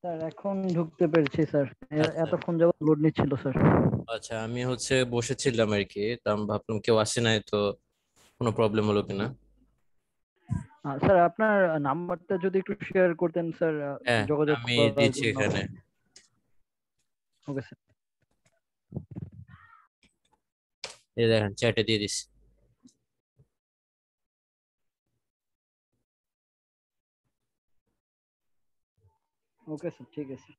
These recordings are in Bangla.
স্যার এখন ঢুকতে পেরেছি স্যার। আচ্ছা এতক্ষণ যাবত লোড নিচ্ছিল স্যার। আচ্ছা, আমি বসেছিলাম আর কি, তো আমি ভাবলাম কেউ আসে নাই, তো কোনো প্রবলেম হলো কিনা। স্যার আপনার নাম্বারটা যদি একটু শেয়ার করতেন স্যার, হ্যাঁ, যোগাযোগ আমি করার দিচ্ছি জন্য। এখানে। Okay sir. এই দেখেন, চ্যাটে দিয়ে দিচ্ছি। ওকে স্যার, ঠিক আছে।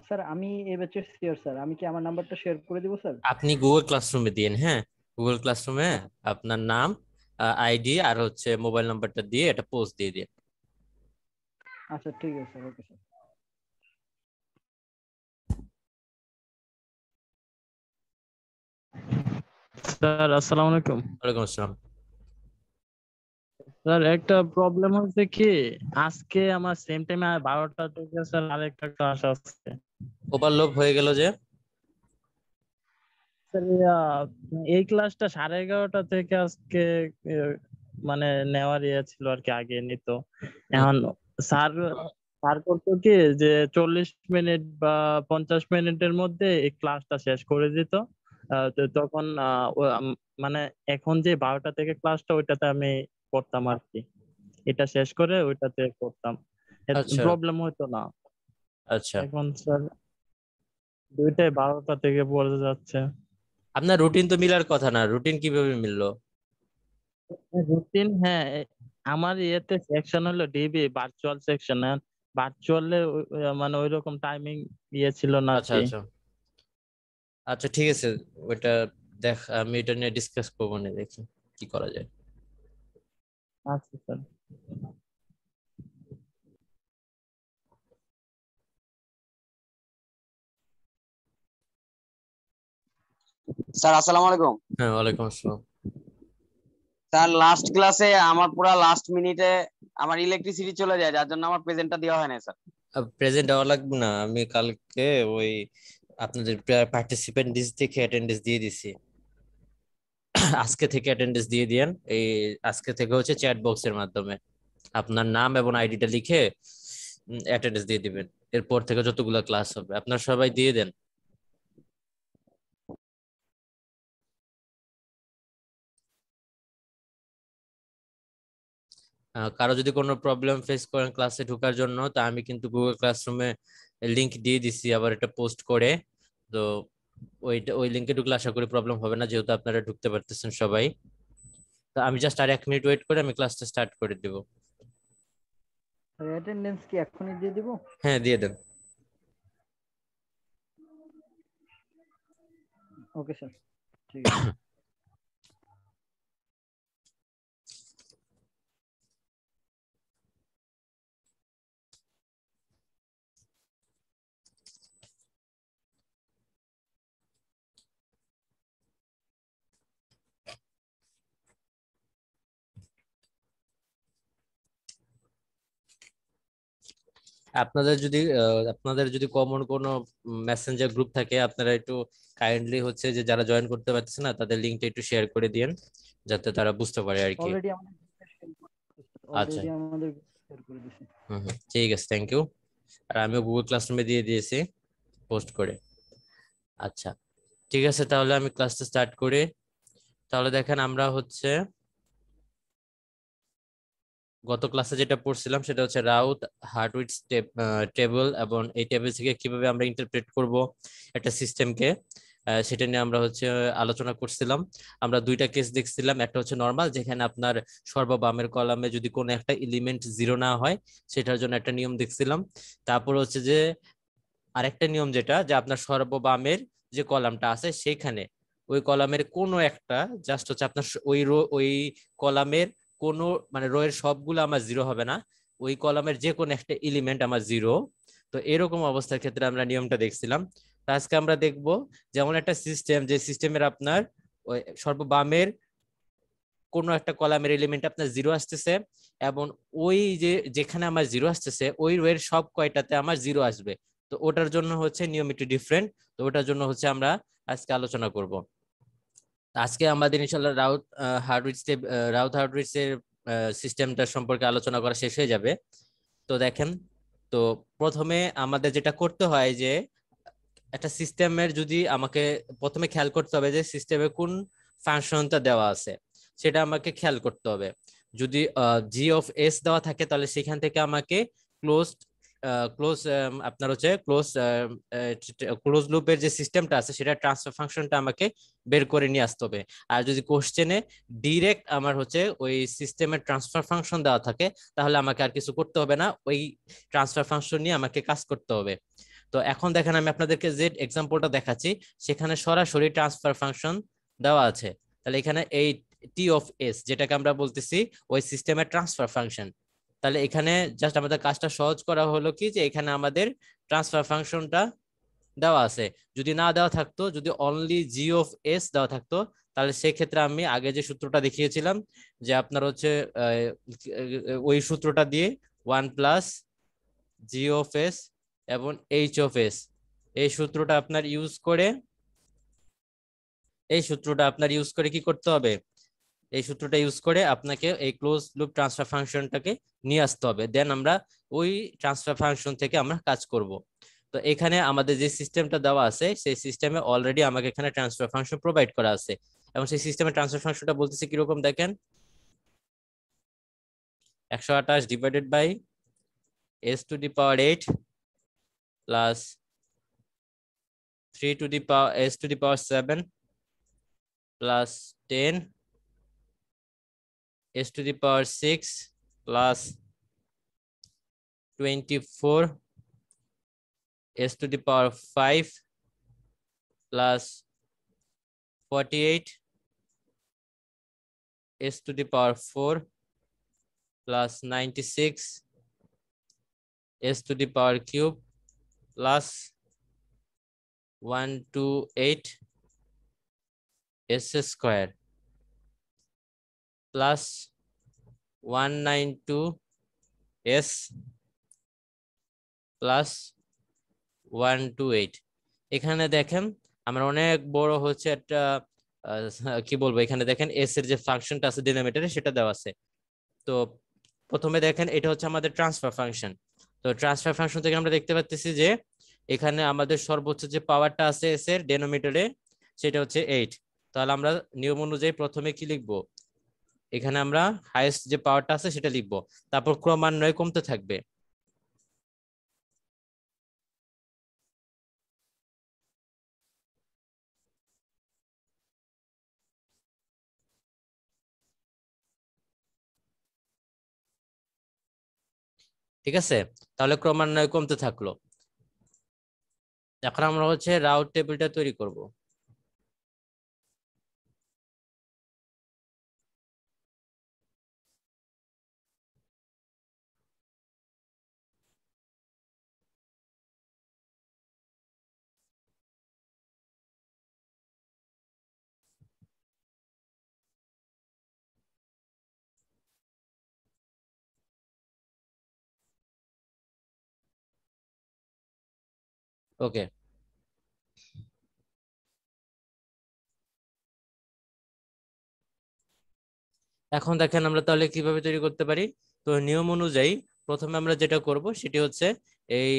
স্যার আমি এই ব্যাচের সিনিয়র স্যার, আমি কি আমার নাম্বারটা শেয়ার করে দিব স্যার? আপনি গুগল ক্লাসরুমে দিন, হ্যাঁ। গুগল ক্লাসরুমে আচ্ছা। আপনার নাম, আইডি আর মোবাইল নাম্বারটা দিয়ে একটা পোস্ট দিয়ে দিন। আচ্ছা ঠিক আছে স্যার, ওকে স্যার। স্যার আসসালামু আলাইকুম। ওয়ালাইকুম আসসালাম। স্যার একটা প্রবলেম হচ্ছে কি, আজকে আমার সেম টাইমে 12টা থেকে স্যার আরেকটা ক্লাস আছে। ওভারলোড হয়ে গেল যে। স্যার এই ক্লাসটা 11:30 থেকে আজকে আহ, মানে নেওয়ার ইয়ে ছিল আর কি, আগে নিত। হুম। এখন স্যার স্যার করতো কি, যে 40 মিনিট বা 50 মিনিটের মধ্যে এই ক্লাসটা শেষ করে দিত। তো তখন মানে এখন যে 12টা থেকে ক্লাসটা, ওইটাতে আমি করতাম আর কি। এটা শেষ করে ওইটাতে করতাম, আচ্ছা প্রবলেম হতো না। আচ্ছা, এখন স্যার দুইটাই 12টা থেকে পড়ে যাচ্ছে। আপনার রুটিন তো মিলার কথা না, রুটিন কিভাবে মিললো? রুটিন, হ্যাঁ, আমার ইয়েতে সেকশন হলো ডিবি ভার্চুয়াল সেকশন। ভার্চুয়ালে মানে ওইরকম টাইমিং ইয়ে ছিল না আর আচ্ছা কি। আচ্ছা আচ্ছা, ঠিক আছে। ওইটা দেখ, আমি এটা নিয়ে ডিসকাস করবো না, দেখি কি করা যায়। আচ্ছা স্যার। স্যার আসসালামু আলাইকুম। হ্যাঁ, ওয়ালাইকুম আসসালাম। স্যার লাস্ট ক্লাসে আমার পুরা লাস্ট মিনিটে আমার ইলেকট্রিসিটি চলে যায়, যার জন্য আমার প্রেজেন্টটা দেওয়া হয় না স্যার। প্রেজেন্ট দেওয়া লাগবে না, আমি কালকে ওই আপনাদের পার্টিসিপেন্ট লিস্ট দেখে অ্যাটেন্ডেন্স দিয়ে দিছি। আজকে থেকে অ্যাটেন্ডেন্স দিয়ে দিয়েন। এই আজকে থেকে চ্যাট বক্সের মাধ্যমে আপনার নাম এবং আইডিটা লিখে অ্যাটেন্ডেন্স দিয়ে দিবেন। এরপর থেকে যতগুলো ক্লাস হবে আপনার সবাই দিয়ে দেন। কারো যদি কোনো প্রবলেম ফেস করেন ক্লাসে ঢোকার জন্য, তা আমি কিন্তু গুগল ক্লাসরুমে লিংক দিয়ে দিছি, আবার এটা পোস্ট করে। তো ওই লিংকে ঢুকলে আশা করি প্রবলেম হবে না, যেহেতু আপনারা ঢুকতে পারতেছেন সবাই। তো আমি জাস্ট আর 1 মিনিট ওয়েট করে আমি ক্লাসটা স্টার্ট করে দিব। অ্যাটেন্ডেন্স কি এখনই দিয়ে দিব? হ্যাঁ, দিয়ে দেন। ওকে স্যার, ঠিক আছে। আপনাদের যদি কমন কোনো মেসেঞ্জার গ্রুপ থাকে, আপনারা একটু কাইন্ডলি যে যারা জয়েন করতে পারতেছে না তাদের লিংকটা একটু শেয়ার করে দিয়েন, যাতে তারা বুঝতে পারে আর কি। অলরেডি আমাদের আচ্ছা। অলরেডি আমাদের শেয়ার করে দিছি। হুম হুম, ঠিক আছে, থ্যাংক ইউ। আর আমিও গুগল ক্লাসরুমে দিয়ে দিয়েছি পোস্ট করে। আচ্ছা, ঠিক আছে, তাহলে আমি ক্লাসটা স্টার্ট করি। তাহলে দেখেন, আমরা গত ক্লাসে যেটা পড়ছিলাম সেটা রাউথ হার্টউইটস টেবল, এবং এই টেবিল থেকে কিভাবে আমরা ইন্টারপ্রেট করব একটা সিস্টেমকে, সেটা নিয়ে আমরা আলোচনা করছিলাম। আমরা দুইটা কেস দেখছিলাম, একটা নর্মাল, যেখানে আপনার সর্ববামের কলামে যদি কোনো একটা এলিমেন্ট জিরো না হয় সেটার জন্য একটা নিয়ম দেখছিলাম। তারপর যে আরেকটা নিয়ম, যেটা যে আপনার সর্ববামের যে কলামটা আছে সেখানে ওই কলামের কোনো একটা জাস্ট আপনার ওই কলামের কোনো মানে রো এর সবগুলো আমার জিরো হবে না, ওই কলামের যে কোনো একটা এলিমেন্ট আমার জিরো। তো এরকম অবস্থার ক্ষেত্রে আমরা নিয়মটা দেখছিলাম। তো আজকে আমরা দেখব যেমন একটা সিস্টেম, যে সিস্টেমের আপনার ওই সর্ববামের কোনো একটা কলামের এলিমেন্ট আপনার জিরো আসতেছে, এবং ওই যেখানে আমার জিরো আসতেছে ওই রো এর সব কয়টাতে আমার জিরো আসবে। তো ওটার জন্য নিয়ম একটু ডিফারেন্ট। তো ওটার জন্য আমরা আজকে আলোচনা করব। আজকে আমাদের ইনশাআল্লাহ রাউথ হার্ডউইটস এর সিস্টেমটা সম্পর্কে আলোচনা করা শেষ হয়ে যাবে। তো দেখেন, তো প্রথমে আমাদের যেটা করতে হয় যে একটা সিস্টেমের যদি আমাকে প্রথমে খেয়াল করতে হবে যে সিস্টেমে কোন ফাংশনটা দেওয়া আছে সেটা আমাকে খেয়াল করতে হবে। যদি জি অফ এস দেওয়া থাকে তাহলে সেখান থেকে আমাকে ক্লোজ ক্লোজ আপনার হচ্ছে ক্লোজ লুপের যে সিস্টেমটা আছে সেটা ট্রান্সফার ফাংশনটা আমাকে বের করে নিয়ে আসতে হবে। আর যদি কোশ্চেনে ডিরেক্ট আমার হচ্ছে ওই সিস্টেমের ট্রান্সফার ফাংশন দেওয়া থাকে তাহলে আমাকে আর কিছু করতে হবে না, ওই ট্রান্সফার ফাংশন নিয়ে আমাকে কাজ করতে হবে। তো এখন দেখেন আমি আপনাদেরকে যে এক্সাম্পলটা দেখাচ্ছি সেখানে সরাসরি ট্রান্সফার ফাংশন দেওয়া আছে। তাহলে এখানে এই টি অফ এস যেটাকে আমরা বলতেছি ওই সিস্টেমের ট্রান্সফার ফাংশন। তাহলে এখানে জাস্ট আমাদের কাজটা সহজ করা হলো কি যে এখানে আমাদের ট্রান্সফার ফাংশনটা দেওয়া আছে। যদি না দেওয়া থাকতো, যদি অনলি জি অফ এস দেওয়া থাকতো তাহলে সেক্ষেত্রে আমি আগে যে সূত্রটা দেখিয়েছিলাম যে আপনার হচ্ছে ওই সূত্রটা দিয়ে 1 প্লাস জি অফ এস এবং এইচ অফ এস এই সূত্রটা আপনার ইউজ করে কি করতে হবে, এই সূত্রটা ইউজ করে আপনাকে এই ক্লোজ লুপ ট্রান্সফার ফাংশনটাকে নিয়ে আসতে হবে। দেন আমরা ওই ট্রান্সফার ফাংশন থেকে আমরা কাজ করব। তো এখানে আমাদের যে সিস্টেমটা দেওয়া আছে সেই সিস্টেমে অলরেডি আমাকে এখানে ট্রান্সফার ফাংশন প্রোভাইড করা আছে এবং সেই সিস্টেমে ট্রান্সফার ফাংশনটা বলতেছে কিরকম দেখেন, 128 divided by s to the power 8 plus 3 to the power s to the power 7 plus 10 s to the power 6 plus 24 s to the power 5 plus 48 s to the power 4 plus 96 s to the power cube plus 128 s square plus 192 s plus 128। এখানে দেখেন আমরা অনেক বড় হচ্ছে একটা কি বলবো, এখানে দেখেন এস এর যে ফাংশনটা আছে ডিনোমিনেটরে সেটা দেওয়া আছে। তো প্রথমে দেখেন এটা হচ্ছে আমাদের ট্রান্সফার ফাংশন। তো ট্রান্সফার ফাংশন থেকে আমরা দেখতে পাচ্ছি যে এখানে আমাদের সর্বোচ্চ যে পাওয়ারটা আছে এস এর ডিনোমিনেটরে সেটা হচ্ছে 8। তাহলে আমরা নিয়ম অনুযায়ী প্রথমে কি লিখবো, এখানে আমরা হাইয়েস্ট যে পাওয়ারটা আছে সেটা লিখবো, তারপর ক্রমান্বয়ে কমতে থাকবে। ঠিক আছে, তাহলে ক্রমান্বয়ে কমতে থাকলো। এখন আমরা হচ্ছে রাউট টেবিলটা তৈরি করব। ওকে, এখন দেখেন আমরা তাহলে কিভাবে তৈরি করতে পারি। তো নিয়ম অনুযায়ী প্রথমে আমরা যেটা করব সেটি হচ্ছে এই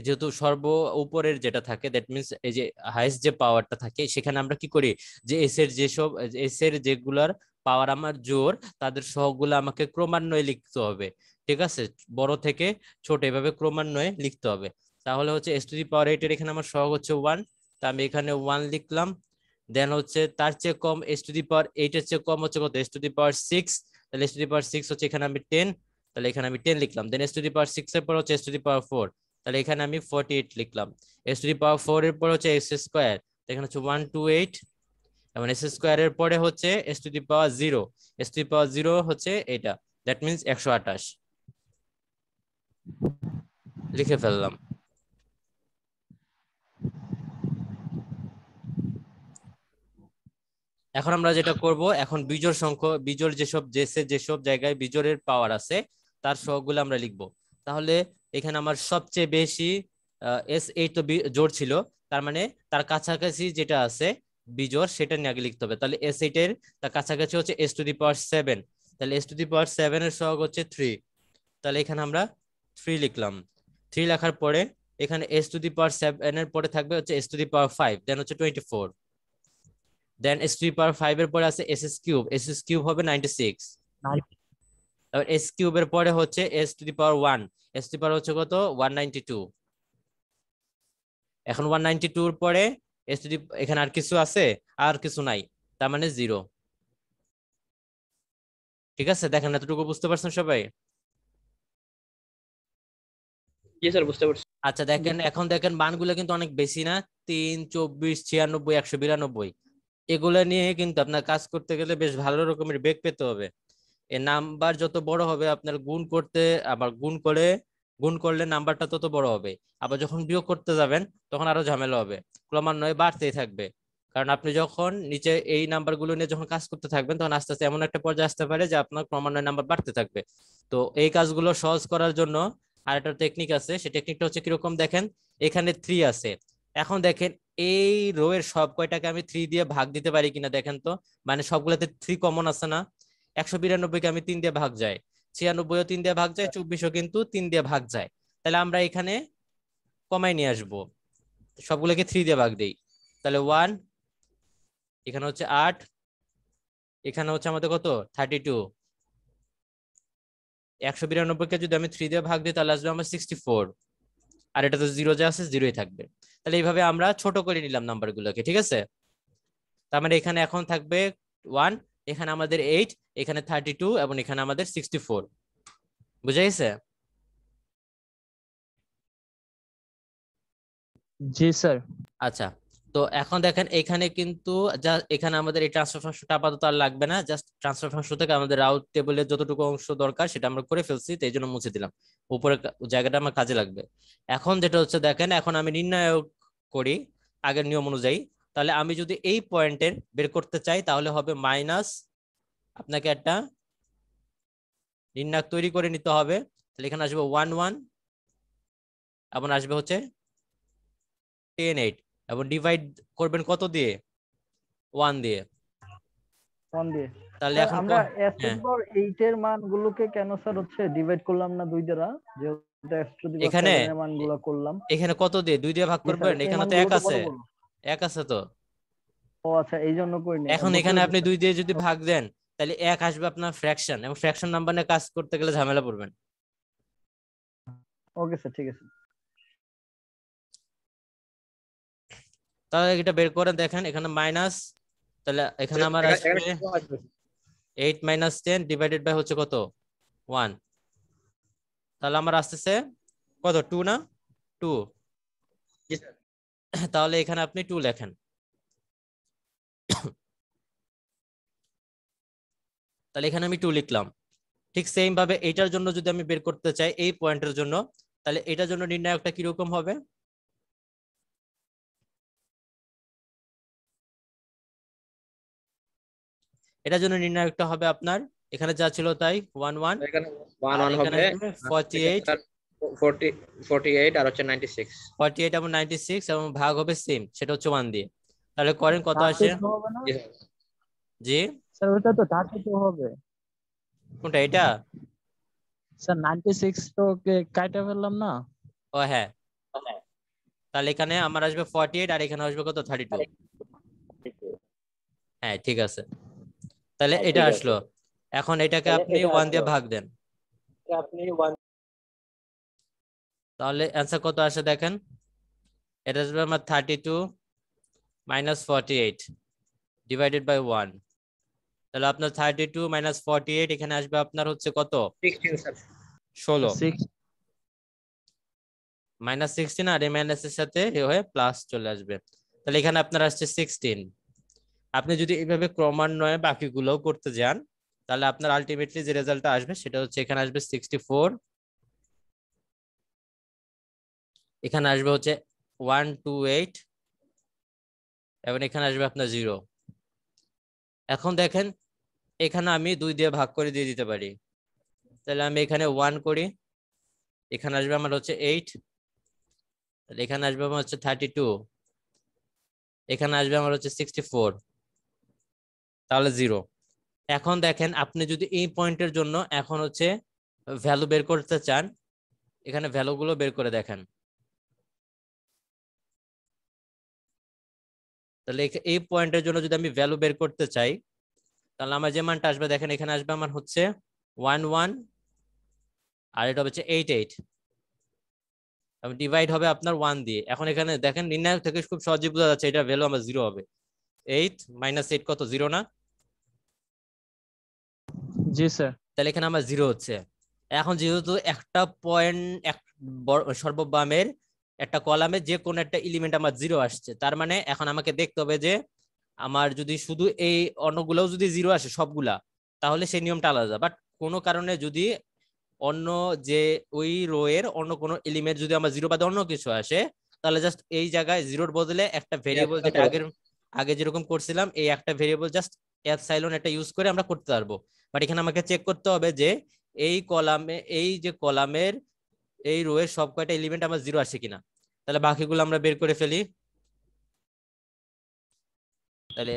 যেহেতু সর্ব উপরের যেটা থাকে দ্যাট মিন্স এই যে হাইয়েস্ট যে পাওয়ারটা থাকে সেখানে আমরা কি করি যে এস এর যেগুলার পাওয়ার আমার জোর তাদের সহগগুলো আমাকে ক্রমান্বয়ে লিখতে হবে। ঠিক আছে, বড় থেকে ছোট এভাবে ক্রমান্বয়ে লিখতে হবে। তাহলে হচ্ছে এস টু দি পাওয়ার 8 এর এখানে আমার সহগ হচ্ছে 1, তা আমি এখানে 1 লিখলাম। দেন হচ্ছে তার চেয়ে কম এস টু দি পাওয়ার 8 এর চেয়ে কম হচ্ছে কত, এস টু দি পাওয়ার 6, তাহলে এস টু দি পাওয়ার 6 হচ্ছে এখানে আমি 10, তাহলে এখানে আমি 10 লিখলাম। দেন এস টু দি পাওয়ার 6 এর পর হচ্ছে এস টু দি পাওয়ার 4, তাহলে এখানে আমি 48 লিখলাম। এস টু দি পাওয়ার 4 এর পর হচ্ছে এস স্কয়ার, এখানে হচ্ছে 128, এবং এস স্কয়ার এর পরে হচ্ছে S to the power 0, S to the power 0 হচ্ছে এটা, দ্যাট মিন্স 128 লিখে ফেললাম। এখন আমরা যেটা করব, এখন বিজোড় সংখ্যা বিজোড় যেসব জায়গায় বিজোড়ের পাওয়ার আছে তার সহগগুলো আমরা লিখব। তাহলে এখানে আমার সবচেয়ে বেশি S8 তো জোড় ছিল, তার মানে তার কাছাকাছি যেটা আছে বিজোড় সেটা নিয়ে আগে লিখতে হবে। তাহলে S8 এর তার কাছাকাছি হচ্ছে S টু দি পাওয়ার 7, তাহলে s টু দি পাওয়ার 7 এর সহগ হচ্ছে 3, তাহলে এখানে আমরা 3 লিখলাম। 3 লেখার পরে এখানে s টু দি পাওয়ার 7 এর পরে থাকবে হচ্ছে s টু দি পাওয়ার 5, দেন হচ্ছে 24, দেন s টু দি পাওয়ার 5 এর পরে আছে s কিউব, s কিউব হবে 96, তারপর s কিউবের পরে হচ্ছে s to the power 1, s to the power হচ্ছে কত 192, এখন 192 এর পরে s টু দি, এখানে আর কিছু আছে? আর কিছু নাই, তার মানে 0। ঠিক আছে, দেখেন এতটুকু বুঝতে পারছেন সবাই? জি স্যার, বুঝতে পারছি। আচ্ছা দেখেন, এখন দেখেন মানগুলো কিন্তু অনেক বেশি না, 3, 24, 96, 192, এগুলো নিয়ে কিন্তু আপনার কাজ করতে গেলে বেশ ভালো রকমের বেগ পেতে হবে। এই নাম্বার যত বড় হবে আপনার গুণ করতে, আবার গুণ করলে নাম্বারটা তত বড় হবে, আবার যখন বিয়োগ করতে যাবেন তখন আরো ঝামেলা হবে, ক্রমান্বয়ে বাড়তেই থাকবে। কারণ আপনি যখন নিচে এই নাম্বারগুলো নিয়ে যখন কাজ করতে থাকবেন তখন আস্তে আস্তে এমন একটা পর্যায়ে আসতে পারে যে আপনার ক্রমান্বয়ে নাম্বার বাড়তে থাকবে। তো এই কাজগুলো সহজ করার জন্য আরেকটা টেকনিক আছে, সেই টেকনিকটা হচ্ছে কিরকম দেখেন, এখানে 3 আছে, এখন দেখেন এই রো এর সব কয়টাকে আমি 3 দিয়ে ভাগ দিতে পারি কিনা দেখেন তো, মানে সবগুলোতে 3 কমন আছে না? 192 কে আমি 3 দিয়ে ভাগ যায়, 96ও 3 দিয়ে ভাগ যায়, 24ও কিন্তু 3 দিয়ে ভাগ যায়। তাহলে আমরা এখানে কমাই নিয়ে আসবো, সবগুলোকে 3 দিয়ে ভাগ দেই, তাহলে 1, এখানে হচ্ছে 8, এখানে হচ্ছে আমাদের কত 32, 192 কে যদি আমি 3 দিয়ে ভাগ দিই তাহলে আসবে আমার 64, আর এটা তো 0 যা আছে 0ই থাকবে। তাহলে এইভাবে আমরা ছোট করে নিলাম নাম্বারগুলোকে, ঠিক আছে? তার মানে এখানে এখন থাকবে 1, এখানে আমাদের 8, এখানে 32 এবং এখানে আমাদের 64, বুঝা গেছে? জি স্যার। আচ্ছা, তো এখন দেখেন এখানে কিন্তু এখানে আমাদের এই ট্রান্সফার ফাংশনটা আপাতত আর লাগবে না, জাস্ট ট্রান্সফার ফাংশন থেকে আমাদের রাউট টেবিলের যতটুকু অংশ দরকার সেটা আমরা করে ফেলছি, তো এই জন্য মুছে দিলাম, উপরে জায়গাটা আমার কাজে লাগবে। এখন যেটা হচ্ছে দেখেন, এখন আমি নির্ণয় করি আগের নিয়ম অনুযায়ী, তাহলে আমি যদি এই পয়েন্টের বের করতে চাই তাহলে হবে মাইনাস, আপনাকে একটা নির্ণায়ক তৈরি করে নিতে হবে। তাহলে এখানে আসবে 1, 1 এবং আসবে হচ্ছে 10, 8 এবং ডিভাইড করবেন কত দিয়ে? 1 দিয়ে। 1 দিয়ে। তাহলে স্যার এখন আমরা s টু হ্যাঁ, দি পাওয়ার 8 এর মানগুলোকে কেন স্যার হচ্ছে ডিভাইড করলাম না 2 দ্বারা, যেহেতু s টু দি পাওয়ার এখানে 7 এর মানগুলো করলাম? এখানে কত দিয়ে 2 দিয়ে ভাগ জি স্যার, করবেন? এই এখানে তো মানগুলো 1 তো আছে, বড় বড়। 1 আছে তো। ও আচ্ছা, এই জন্য করিনি, এখন বুঝতে এখানে পেরেছি আপনি স্যার। 2 দিয়ে যদি ভাগ দেন তাহলে 1 আসবে আপনার ফ্র্যাকশন, এবং ফ্র্যাকশন নাম্বার নিয়ে কাজ করতে গেলে ঝামেলা পড়বেন। ওকে স্যার, ঠিক আছে। তাহলে এটা বের করে দেখেন, এখানে মাইনাস, তাহলে এখানে আমার আসবে 8 - 10 ডিভাইডেড বাই হচ্ছে কত 1, তাহলে আমার আসতেছে কত 2 না 2, তাহলে এখানে আপনি 2 লেখেন। তাহলে এখানে আমি 2 লিখলাম। ঠিক সেম ভাবে এটার জন্য যদি আমি বের করতে চাই এই পয়েন্টের জন্য, তাহলে এটার জন্য নির্ণায়কটা কিরকম হবে? এটার জন্য নির্ণায়কটা হবে আপনার এখানে যা ছিল তাই 1, 1, এখানে 1, আর 1 এখানে হবে, আসবে 48, 48 আর হচ্ছে 96। 48 এবং 96 এবং ভাগ হবে সেম, সেটা হচ্ছে 1 দিয়ে। তাহলে করেন কত আসে? 32 হবে না জি স্যার। জি, স্যার? ওটা তো 32 হবে কোনটা এটা? স্যার। 96 তো কাটা ফেললাম না? ও হ্যাঁ, তাহলে এখানে আমার আসবে 48 আর এখানে আসবে কত 32। হ্যাঁ ঠিক আছে, তাহলে এটা আসলো। এখন এটাকে আপনি 1 দিয়ে ভাগ দেন, তাহলে অ্যান্সার কত আসে দেখেন, এটা আসবে আমার 32 - 48 ডিভাইডেড বাই 1। তাহলে আপনার 32 - 48 এখানে আসবে আপনার হচ্ছে কত 16 স্যার। 16, 6। -16 আর এই মাইনাসের সাথে এ হয়ে প্লাস চলে আসবে। তাহলে এখানে আপনার আসছে 16। আপনি যদি এইভাবে ক্রমান্বয়ে বাকিগুলোও করতে যান তাহলে আপনার আলটিমেটলি যে রেজাল্টটা আসবে সেটা হচ্ছে এখানে আসবে 64, এখানে আসবে হচ্ছে 128 এবং এখানে আসবে আপনার 0। এখন দেখেন এখানে আমি 2 দিয়ে ভাগ করে দিয়ে দিতে পারি, তাহলে আমি এখানে 1 করি, এখানে আসবে আমার হচ্ছে 8, তাহলে এখানে আসবে আমার হচ্ছে 32, এখানে আসবে আমার হচ্ছে 64, তাহলে 0। এখন দেখেন আপনি যদি এই পয়েন্টের জন্য এখন হচ্ছে ভ্যালু বের করতে চান, এখানে ভ্যালু গুলো বের করে দেখেন। তাহলে এই পয়েন্টের জন্য যদি আমি ভ্যালু বের করতে চাই, তাহলে আমার যে মানটা আসবে দেখেন এখানে আসবে আমার হচ্ছে 11 আর এটা হচ্ছে 88 এবং ডিভাইড হবে আপনার 1 দিয়ে। এখন এখানে দেখেন নির্ণায়ক থেকে খুব সহজে বোঝা যাচ্ছে এটা ভ্যালু আমার 0 হবে। 8 - 8 কত? 0 না? জি স্যার। তাহলে এখানে আমার 0 হচ্ছে। এখন যেহেতু একটা পয়েন্ট সর্ববামের একটা কলামে যে কোন একটা এলিমেন্ট আমার 0 আসছে, তার মানে এখন আমাকে দেখতে হবে যে আমার যদি শুধু এই অন্যগুলোও যদি 0 আসে সবগুলা, তাহলে সেই নিয়মটা আলাদা। বাট কোনো কারণে যদি অন্য যে ওই রো এর অন্য কোনো এলিমেন্ট যদি আমার 0 বাদে অন্য কিছু আসে, তাহলে জাস্ট এই জায়গায় 0-র বদলে একটা ভেরিয়েবল যেটা আগে যেরকম করছিলাম এই একটা ভেরিয়েবল জাস্ট এপসাইলন এটা ইউজ করে আমরা করতে পারবো। বাট এখানে আমাকে চেক করতে হবে যে এই কলামের এই রো এর সব কয়টা এলিমেন্ট আমার 0 আসে কিনা। তাহলে বাকিগুলো আমরা বের করে ফেলি। তাহলে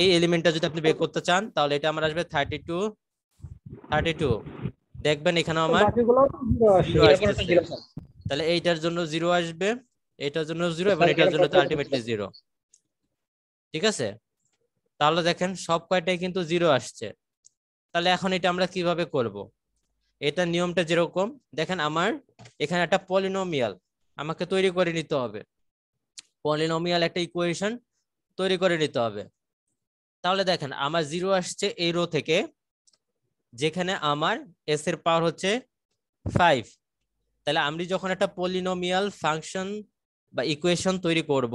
এই এলিমেন্টটা যদি আপনি বের করতে চান তাহলে এটা আমার আসবে 32। দেখবেন এখানে আমার বাকিগুলোও তো 0 আসে। 0 আসতেছে। তাহলে এইটার জন্য 0 আসবে, এটার জন্য 0 এবং এটার জন্য তো আলটিমেটলি 0। ঠিক আছে, তাহলে দেখেন সব কয়টাই কিন্তু 0 আসছে। তাহলে এখন এটা আমরা কিভাবে করব? এটা নিয়মটা যেরকম দেখেন, আমার এখানে একটা পলিনোমিয়াল আমাকে তৈরি করে নিতে হবে, পলিনোমিয়াল একটা ইকুয়েশন তৈরি করে নিতে হবে। তাহলে দেখেন আমার 0 আসছে এই রো থেকে, যেখানে আমার এস এর পাওয়ার হচ্ছে 5। তাহলে আমি যখন একটা পলিনোমিয়াল ফাংশন বা ইকুয়েশন তৈরি করব,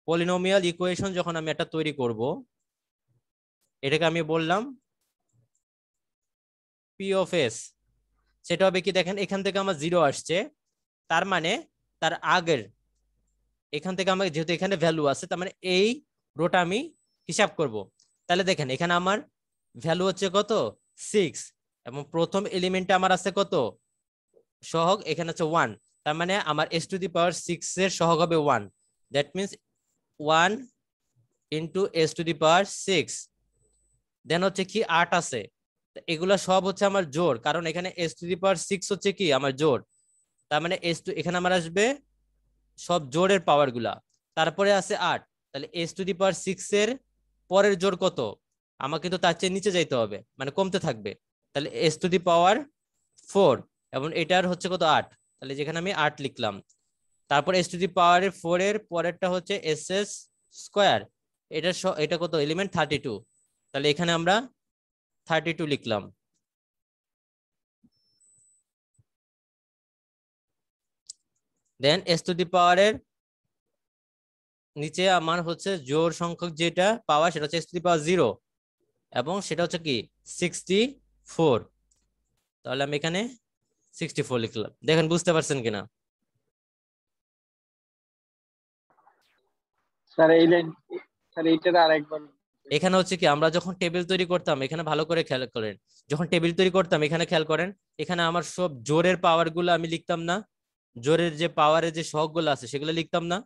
পলিনোমিয়াল ইকুয়েশন যখন আমি একটা তৈরি করব, এটাকে আমি বললাম পি অফ এস। সেটা হবে কি, দেখেন এখান থেকে আমার 0 আসছে, তার মানে তার আগের এখান থেকে আমার যেহেতু এখানে ভ্যালু আছে, তার মানে এই রোটা আমি হিসাব করব। তাহলে দেখেন এখানে আমার ভ্যালু হচ্ছে কত? 6 এবং প্রথম এলিমেন্টে আমার আছে কত সহগ? এখানে হচ্ছে 1। তার মানে আমার s টু দি পাওয়ার 6 এর সহগ হবে 1। That means 1 into s to the power 6। Then হচ্ছে কি 8 আছে, এগুলা সব হচ্ছে আমার জোড়, কারণ এখানে s টু দি পাওয়ার 6 হচ্ছে কি আমার জোড়। তার মানে এখানে আমার আসবে সব জোড়ের পাওয়ার গুলা। তারপরে আছে 8, তাহলে s টু দি পাওয়ার 6 এর পরের জোড় কত? আমাকে তো তার চেয়ে নিচে যাইতে হবে, মানে কমতে থাকবে। তাহলে s টু দি পাওয়ার 4 এবং এটার হচ্ছে কত? 8। তাহলে যেখানে আমি 8 লিখলাম। তারপর s টু দি পাওয়ার 4 এর পরেরটা হচ্ছে ss স্কয়ার। এটা কত এলিমেন্ট? 32। তাহলে এখানে আমরা 32 লিখলাম। দেন s টু দি পাওয়ার এর নিচে আমার হচ্ছে জোড় সংখ্যক যেটা পাওয়া সেটা হচ্ছে s টু দি পাওয়ার 0 এবং সেটা হচ্ছে কি 64। তাহলে আমি এখানে 64 লিখলাম। দেখেন বুঝতে পারছেন কিনা? স্যার এই লাইন, স্যার এইটা আরেকবার। এখানে হচ্ছে কি আমরা যখন টেবিল তৈরি করতাম, এখানে ভালো করে খেয়াল করেন, যখন টেবিল তৈরি করতাম এখানে খেয়াল করেন, এখানে আমার সব জোরের পাওয়ার গুলো আমি লিখতাম না, জোরের যে পাওয়ারের যে সহগ গুলো আছে সেগুলো লিখতাম না।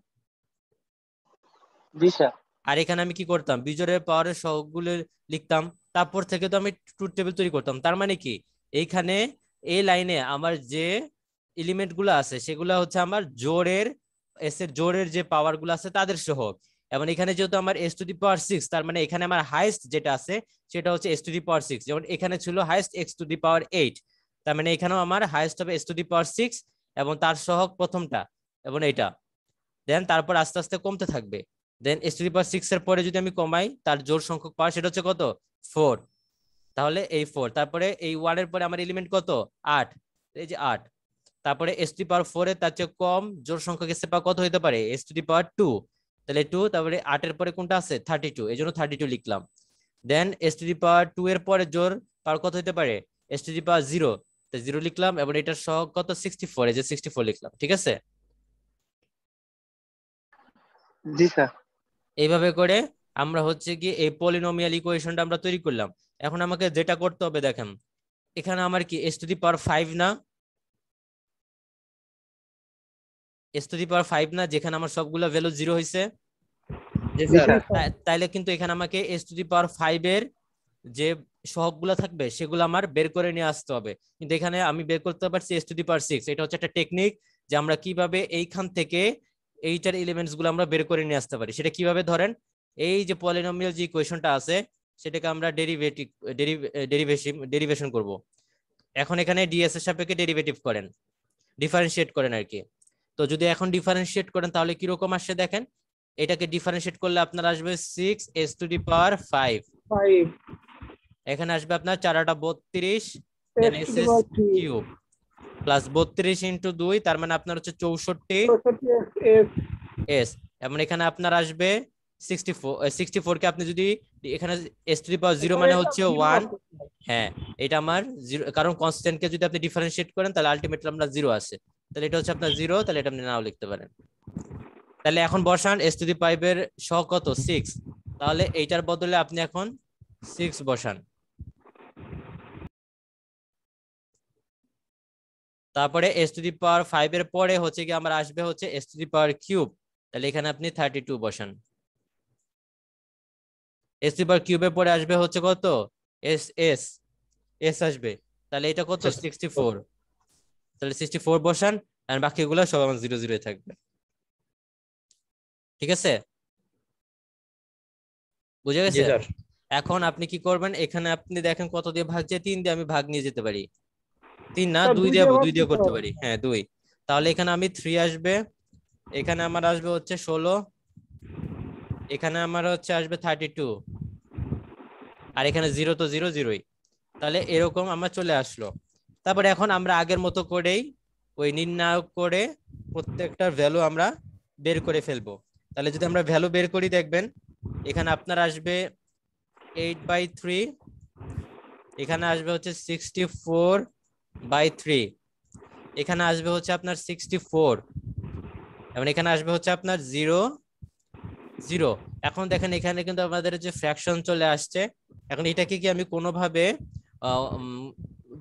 জি স্যার। আর এখানে আমি কি করতাম? বিজোড়ের পাওয়ারের সহগগুলো লিখতাম, তারপর থেকে তো আমি ট্রুথ টেবিল তৈরি করতাম। তার মানে কি এইখানে এই লাইনে আমার যে এলিমেন্ট গুলো আছে সেগুলো হচ্ছে আমার জোড়ের এস এর জোড়ের যে পাওয়ার গুলো আছে তাদের সহগ। এবং এখানে যেহেতু আমার s টু দি পাওয়ার 6, তার মানে এখানে আমার হাইয়েস্ট যেটা আছে সেটা হচ্ছে s টু দি পাওয়ার 6। যেমন এখানে ছিল highest x two the power 8, তার মানে এখানেও আমার হাইয়েস্ট হবে s টু দি পাওয়ার 6 এবং তার সহগ প্রথমটা এবং এইটা। দেন তারপর আস্তে আস্তে কমতে থাকবে। দেন s টু দি পাওয়ার 6 এর পরে যদি আমি কমাই, তার জোড় সংখ্যক পাওয়ার সেটা হচ্ছে কত? 4। তাহলে এই 4, তারপরে এই 1 এর পরে আমার এলিমেন্ট কত? 8, এই যে 8। তারপরে s টু দি পাওয়ার 4 এর তার চেয়ে কম জোড় সংখ্যক s এর পাওয়ার কত হতে পারে? s টু দি পাওয়ার 2। তাহলে 2, তারপরে 8 এর পরে কোনটা আছে? 32, এজন্য 32 লিখলাম। দেন s টু দি পাওয়ার 2 এর পরে জোড় পাওয়ার কত হতে পারে? s টু দি পাওয়ার 0, তো 0 লিখলাম এবং এটার সহগ কত? 64, এই যে 64 লিখলাম। ঠিক আছে, জি স্যার। এইভাবে করে আমরা হচ্ছে কি এই পলিনোমিয়াল ইকুয়েশনটা আমরা তৈরি করলাম। এখন আমাকে যেটা করতে হবে দেখেন, এখানে আমার কি s টু দি পাওয়ার 5 না? s টু দি পাওয়ার 5 না, যেখানে আমার সবগুলা ভ্যালু 0 হইছে। জি জি স্যার স্যার তাইলে কিন্তু এখানে আমাকে s টু দি পাওয়ার 5 এর যে সহগগুলো থাকবে সেগুলো আমার বের করে নিয়ে আসতে হবে, কিন্তু এখানে আমি বের করতে পারছি s টু দি পাওয়ার 6। এটা হচ্ছে একটা টেকনিক যে আমরা কিভাবে এইখান থেকে এইটার এলিমেন্টস গুলো আমরা বের করে নিয়ে আসতে পারি। সেটা কিভাবে, ধরেন এই যে পলিনোমিয়াল যে ইকুয়েশনটা আছে সেটাকে আমরা ডেরিভেশন করব। এখন এখানে ডিএস এর সাপেক্ষে ডেরিভেটিভ করেন, ডিফারেন্সিয়েট করেন আর কি। তো যদি এখন ডিফারেন্সিয়েট করেন তাহলে কিরকম আসছে দেখেন, এটাকে ডিফারেন্সিয়েট করলে আপনার আসবে 6 s টু দি পাওয়ার 5, 5 এখানে আসবে আপনার 4 32 দেন s S to the S power 3 cube plus 32 into 2, তার মানে আপনার হচ্ছে 64 64 s এস। এবং এখানে আপনার আসবে 64 কে আপনি যদি এখানে s টু দি পাওয়ার 0 মানে হচ্ছে 1, হ্যাঁ এটা আমার 0, কারণ কনস্ট্যান্ট কে যদি আপনি ডিফারেন্সিয়েট করেন তাহলে আলটিমেটলি আমরা 0 আসে, তাহলে এটা হচ্ছে আপনার 0, তাহলে এটা আপনি নাও লিখতে পারেন। তাহলে এখন বসান s টু দি 5 এর সহগ কত 6, তাহলে এইটার বদলে আপনি এখন 6 বসান। তারপরে s টু দি পাওয়ার 5 এর পরে হচ্ছে কি আমরা আসবে হচ্ছে s to the power cube, তাহলে এখানে আপনি 32 বসান। s টু দি পাওয়ার কিউবের পরে আসবে হচ্ছে কত s s s আসবে, তাহলে এটা কত 64, তাহলে 64 বসান, আর বাকিগুলো সব আমার 0 0 থাকবে। ঠিক আছে, বুঝে জি গেছে? স্যার এখন আপনি কি করবেন, এখানে আপনি দেখেন কত দিয়ে ভাগ যায়, 3 দিয়ে আমি ভাগ নিয়ে যেতে পারি। 3 না, স্যার 2 2 দিয়ে দিয়ে ভাগ 2 দিয়ে দিতে করতে হবে। পারি, হ্যাঁ 2। তাহলে এখানে আমি 3 আসবে, এখানে আমার আসবে হচ্ছে 16, এখানে আমার হচ্ছে আসবে 32, আর এখানে 0 তো 0 0ই। তাহলে এরকম আমার চলে আসলো। তারপরে এখন আমরা আগের মতো করেই ওই নির্ণায়ক করে প্রত্যেকটার ভ্যালু আমরা বের করে ফেলবো। তাহলে যদি আমরা ভ্যালু বের করি দেখবেন এখানে আপনার আসবে 8/3, এখানে আসবে হচ্ছে 64/3, এখানে আসবে হচ্ছে আপনার 64, এবং এখানে আসবে হচ্ছে আপনার 0 0। এখন দেখেন এখানে কিন্তু আমাদের যে ফ্র্যাকশন চলে আসছে, এখন এটাকে কি আমি কোনোভাবে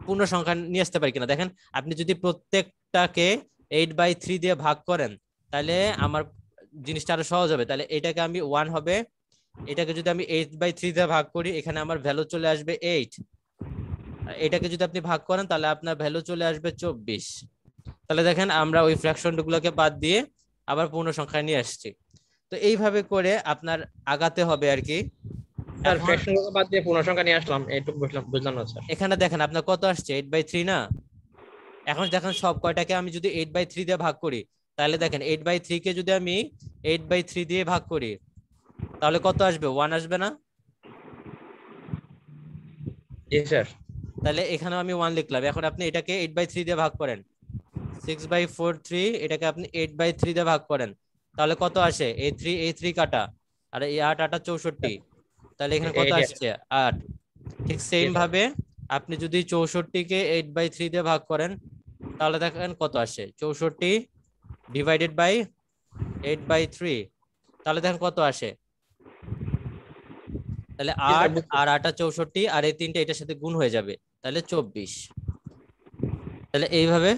পূর্ণ সংখ্যা নিয়ে আসতে পারি কিনা দেখেন। আপনি যদি প্রত্যেকটাকে 8/3 দিয়ে ভাগ করেন তাহলে আমার জিনিসটা আরো সহজ হবে। তাহলে এটাকে আমি 1 হবে, এটাকে যদি আমি 8/3 দিয়ে ভাগ করি এখানে আমার ভ্যালু চলে আসবে 8, এটাকে যদি আপনি ভাগ করেন তাহলে আপনার ভ্যালু চলে আসবে 24। তাহলে দেখেন আমরা ওই ফ্র্যাকশন গুলোকে বাদ দিয়ে আবার পূর্ণ সংখ্যা নিয়ে আসছি। তো এইভাবে করে আপনার আগাতে হবে আর কি। স্যার এখন ফ্র্যাকশন বাদ দিয়ে পূর্ণ সংখ্যা নিয়ে আসলাম, এইটুকু বুঝলাম না স্যার। এখানে দেখেন আপনার কত আসছে 8/3 না। এখন দেখেন সব কয়টাকে আমি যদি 8/3 দিয়ে ভাগ করি তাহলে দেখেন 8/3 কে যদি আমি 8/3 দিয়ে ভাগ করি তাহলে কত আসবে 1 আসবে না। জি স্যার তাহলে এখানে আমি 1 লিখলাম। এখন আপনি এটাকে 8/3 দিয়ে ভাগ করেন, 6/4 এটাকে আপনি 8/3 দিয়ে ভাগ করেন তাহলে কত আসে, এই 3 কাটা, আর এই 8 8 64, তাহলে এখানে কত আসছে 8। ঠিক সেম ভাবে আপনি যদি 64 কে 8/3 দিয়ে ভাগ করেন তাহলে দেখেন কত আসে 64 ডিভাইডেড বাই 8/3, তাহলে দেখেন কত আসে, তাহলে 8 আর 8 64, আর এই তিনটা এটার সাথে গুণ হয়ে যাবে তাহলে 24। তাহলে এইভাবে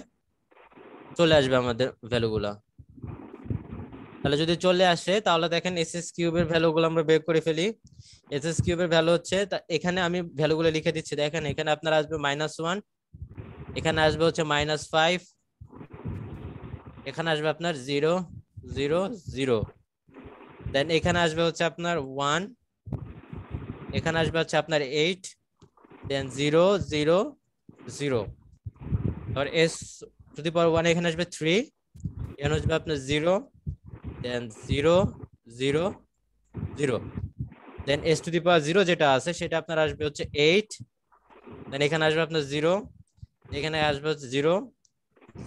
চলে আসবে আমাদের ভ্যালুগুলা। তাহলে যদি চলে আসে তাহলে দেখেন এস এস কিউবের ভ্যালুগুলো আমরা বের করে ফেলি। এস এস কিউবের ভ্যালু হচ্ছে, এখানে আমি ভ্যালুগুলো লিখে দিচ্ছি দেখেন। এখানে আপনার আসবে -1, এখানে আসবে হচ্ছে -5, এখানে আসবে আপনার 0 0 0, দেন এখানে আসবে হচ্ছে আপনার 1, এখানে আসবে হচ্ছে আপনার 8, দেন 0 0 0, আর s টু দি পাওয়ার 1 এখানে আসবে 3, এখানে আসবে আপনার 0, দেন 0 0 0, দেন s টু দি পাওয়ার 0 যেটা আছে সেটা আপনার আসবে হচ্ছে 8, দেন এখানে আসবে আপনার 0, এখানে আসবে হচ্ছে 0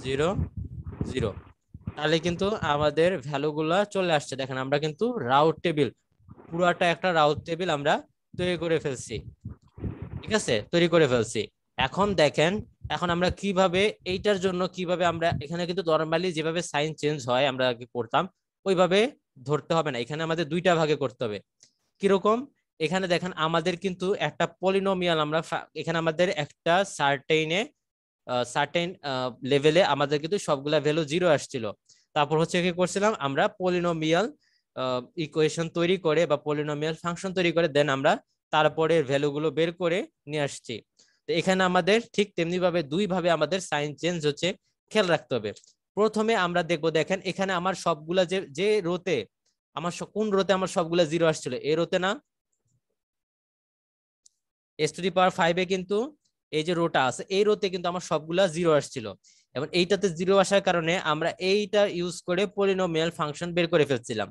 0 0। তাহলে কিন্তু আমাদের ভ্যালুগুলা চলে আসছে। দেখেন আমরা কিন্তু রাউট টেবিল, পুরোটা একটা রাউট টেবিল আমরা তৈরি করে ফেলছি। ঠিক আছে, তৈরি করে ফেলছি। এখন দেখেন এখন আমরা কিভাবে এইটার জন্য কিভাবে আমরা এখানে কিন্তু নরমালি যেভাবে সাইন চেঞ্জ হয় আমরা আগে করতাম ওইভাবে ধরতে হবে না, এখানে আমাদের দুইটা ভাগে করতে হবে। কিরকম, এখানে দেখেন আমাদের কিন্তু একটা পলিনোমিয়াল, আমরা এখানে আমাদের একটা সার্টেন লেভেলে আমাদের কিন্তু সবগুলা ভ্যালু 0 আসছিল। তারপর হচ্ছে কি করছিলাম আমরা পলিনোমিয়াল ইকুয়েশন তৈরি করে বা পলিনোমিয়াল ফাংশন তৈরি করে দেন আমরা তারপরে ভ্যালুগুলো বের করে নিয়ে আসছি। তো এখানে আমাদের ঠিক তেমনি ভাবে দুই ভাবে আমাদের সাইন চেঞ্জ হচ্ছে, খেয়াল রাখতে হবে। প্রথমে আমরা দেখবো, দেখেন এখানে আমার সবগুলা যে যে রোতে আমার কোন রোতে আমার সবগুলা জিরো আসছিল, এই রোতে না, s⁵ কিন্তু এই যে রোটা আছে এই রোতে কিন্তু আমার সবগুলা জিরো আসছিল, এবং এইটাতে জিরো আসার কারণে আমরা এইটা ইউজ করে পলিনোমিয়াল ফাংশন বের করে ফেলছিলাম।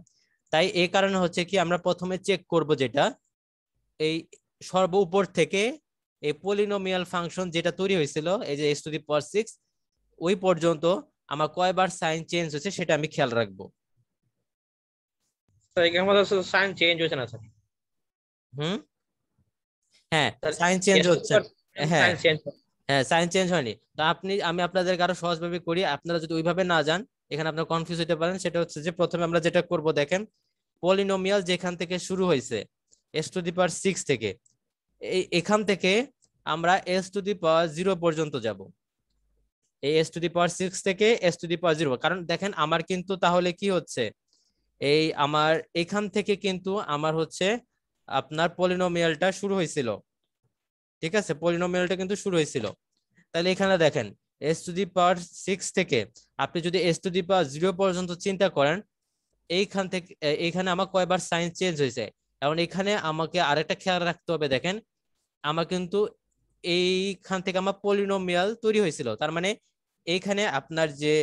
তাই এই কারণে হচ্ছে কি আমরা প্রথমে চেক করব যেটা এই সর্ব উপর থেকে এই পলিনোমিয়াল ফাংশন যেটা তৈরি হয়েছিল এই যে s⁵, ওই পর্যন্ত আমার কয়বার সাইন চেঞ্জ হচ্ছে সেটা আমি খেয়াল রাখবো। স্যার এখানে আমাদের সাইন চেঞ্জ হয়েছে না স্যার? হুম, হ্যাঁ সাইন চেঞ্জ হচ্ছে, হ্যাঁ সাইন চেঞ্জ। হ্যাঁ সাইন চেঞ্জ হয়নি। তো আমি আপনাদেরকে আরো সহজভাবে করি, আপনারা যদি ওইভাবে না যান এখানে আপনারা কনফিউজ হতে পারেন। সেটা হচ্ছে যে প্রথমে আমরা যেটা করব, দেখেন পলিনোমিয়াল যেখান থেকে শুরু হয়েছে s⁵ থেকে, এখান থেকে আমরা s⁵ পর্যন্ত যাব, এই s⁵ থেকে s⁵, কারণ দেখেন আমার কিন্তু তাহলে কি হচ্ছে, এই আমার এখান থেকে কিন্তু আমার হচ্ছে আপনার পলিনোমিয়ালটা শুরু হয়েছিল, ঠিক আছে, পলিনোমিয়ালটা কিন্তু শুরু হয়েছিল। তাহলে এখানে দেখেন s⁵ থেকে আপনি যদি s⁵ পর্যন্ত চিন্তা করেন, এইখান থেকে এইখানে আমার কয়বার সাইন চেঞ্জ হয়েছে। এবং এখানে আমাকে আরেকটা খেয়াল রাখতে হবে, দেখেন আমার কিন্তু এইখান থেকে আমার পলিনোমিয়াল তৈরি হয়েছিল, তার মানে এইখানে আপনার যে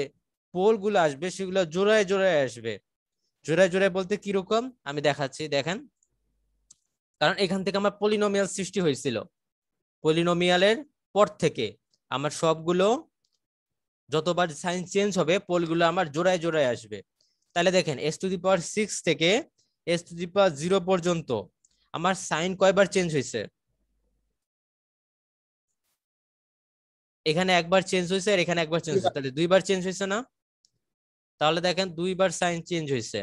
পোলগুলো আসবে সেগুলো জোড়ায় জোড়ায় আসবে। জোড়ায় জোড়ায় বলতে কিরকম আমি দেখাচ্ছি, দেখেন কারণ এখান থেকে আমার পলিনোমিয়াল সৃষ্টি হয়েছিল, পলিনোমিয়ালের পর থেকে আমার সবগুলো যতবার সাইন চেঞ্জ হবে পোলগুলো আমার জোড়ায় জোড়ায় আসবে। তাহলে দেখেন s⁵ থেকে s⁵ পর্যন্ত আমার সাইন কয়বার চেঞ্জ হয়েছে, এখানে একবার চেঞ্জ হয়েছে আর এখানে একবার চেঞ্জ হয়েছে, তাহলে দুইবার চেঞ্জ হয়েছে না? তাহলে দেখেন দুইবার সাইন চেঞ্জ হয়েছে,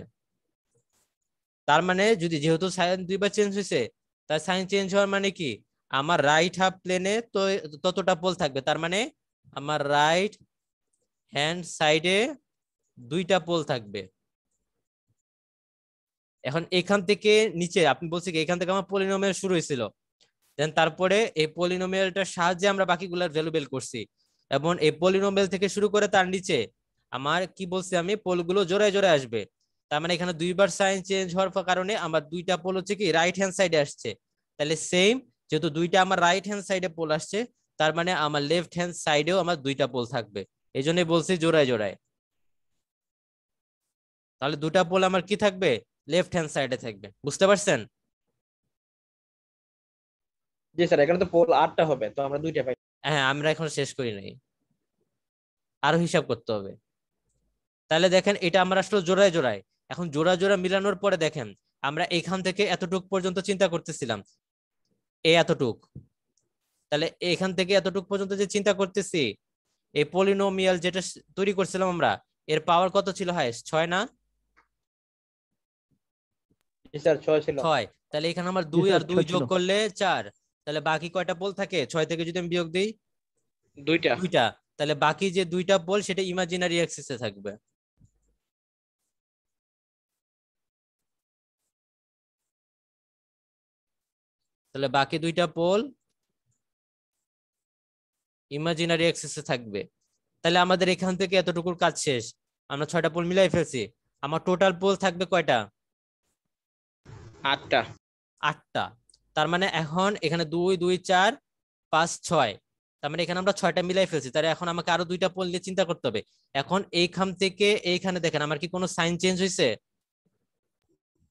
তার মানে যদি যেহেতু সাইন দুইবার চেঞ্জ হয়েছে, তার সাইন চেঞ্জ হওয়ার মানে কি আমার রাইট হাফ প্লেনে তো ততটা পোল থাকবে, তার মানে আমার রাইট হ্যান্ড সাইডে দুইটা পোল থাকবে। এখন এখান থেকে নিচে আপনি বলছি কি এখান থেকে আমার পলিনোমিয়াল শুরু হয়েছিল, দেন তারপরে এই পলিনোমিয়ালটার সাহায্যে আমরা বাকিগুলোর ভ্যালু বের করছি, এবং এই পলিনোমিয়াল থেকে শুরু করে তার নিচে আমার কি বলছি আমি পোলগুলো জোড়ায় জোড়ায় আসবে। তার মানে এখানে দুইবার সাইন চেঞ্জ হওয়ার কারণে আমার দুইটা পোল হচ্ছে কি রাইট হ্যান্ড সাইডে আসছে। তাহলে সেম, যেহেতু দুইটা আমার রাইট হ্যান্ড সাইডে পোল আসছে, তার মানে আমার লেফট হ্যান্ড সাইডেও আমার দুইটা পোল থাকবে, এই জন্যই বলছি জোড়ায় জোড়ায়। তাহলে দুটা পোল আমার কি থাকবে, লেফট হ্যান্ড সাইডে থাকবে, বুঝতে পারছেন? জি স্যার, এখানে তো পোল 8টা হবে, তো আমরা 2টা পাই। হ্যাঁ আমরা এখন শেষ করি নাই, আরো হিসাব করতে হবে। তাহলে দেখেন এটা আমরা আসলে জোড়ায় জোড়ায়, এখন জোড়া জোড়া মিলানোর পরে দেখেন আমরা এখান থেকে এতটুক পর্যন্ত চিন্তা করতেছিলাম, এতটুক, তাহলে এখান থেকে এতটুক পর্যন্ত যে চিন্তা করতেছি, এই পলিনোমিয়াল যেটা তৈরি করছিলাম আমরা, এর পাওয়ার কত ছিল হাইয়েস্ট, 6 না? জি স্যার, 6 ছিল। 6, তাহলে এখানে আমার 2 আর 2 যোগ করলে 4, তাহলে বাকি কয়টা পোল থাকে, 6 থেকে যদি আমি বিয়োগ দিই 2টা। তাহলে বাকি যে 2টা পোল সেটা ইমাজিনারি অ্যাক্সিসে থাকবে। তাহলে বাকি 2টা পোল ইমাজিনারি অ্যাক্সিসে থাকবে। তাহলে আমাদের এখান থেকে এতটুকুর কাজ শেষ, আমরা 6টা পোল মিলাই ফেলছি। আমার টোটাল পোল থাকবে কয়টা, 8টা। 8টা। তার মানে এখন এখানে 2 2 4 5 6, তার মানে এখানে আমরা 6টা মিলাই ফেলছি। তাহলে এখন আমাকে আরো 2টা পোল নিয়ে চিন্তা করতে হবে। এখন এইখান থেকে এইখানে দেখেন আমার কি কোনো সাইন চেঞ্জ হয়েছে?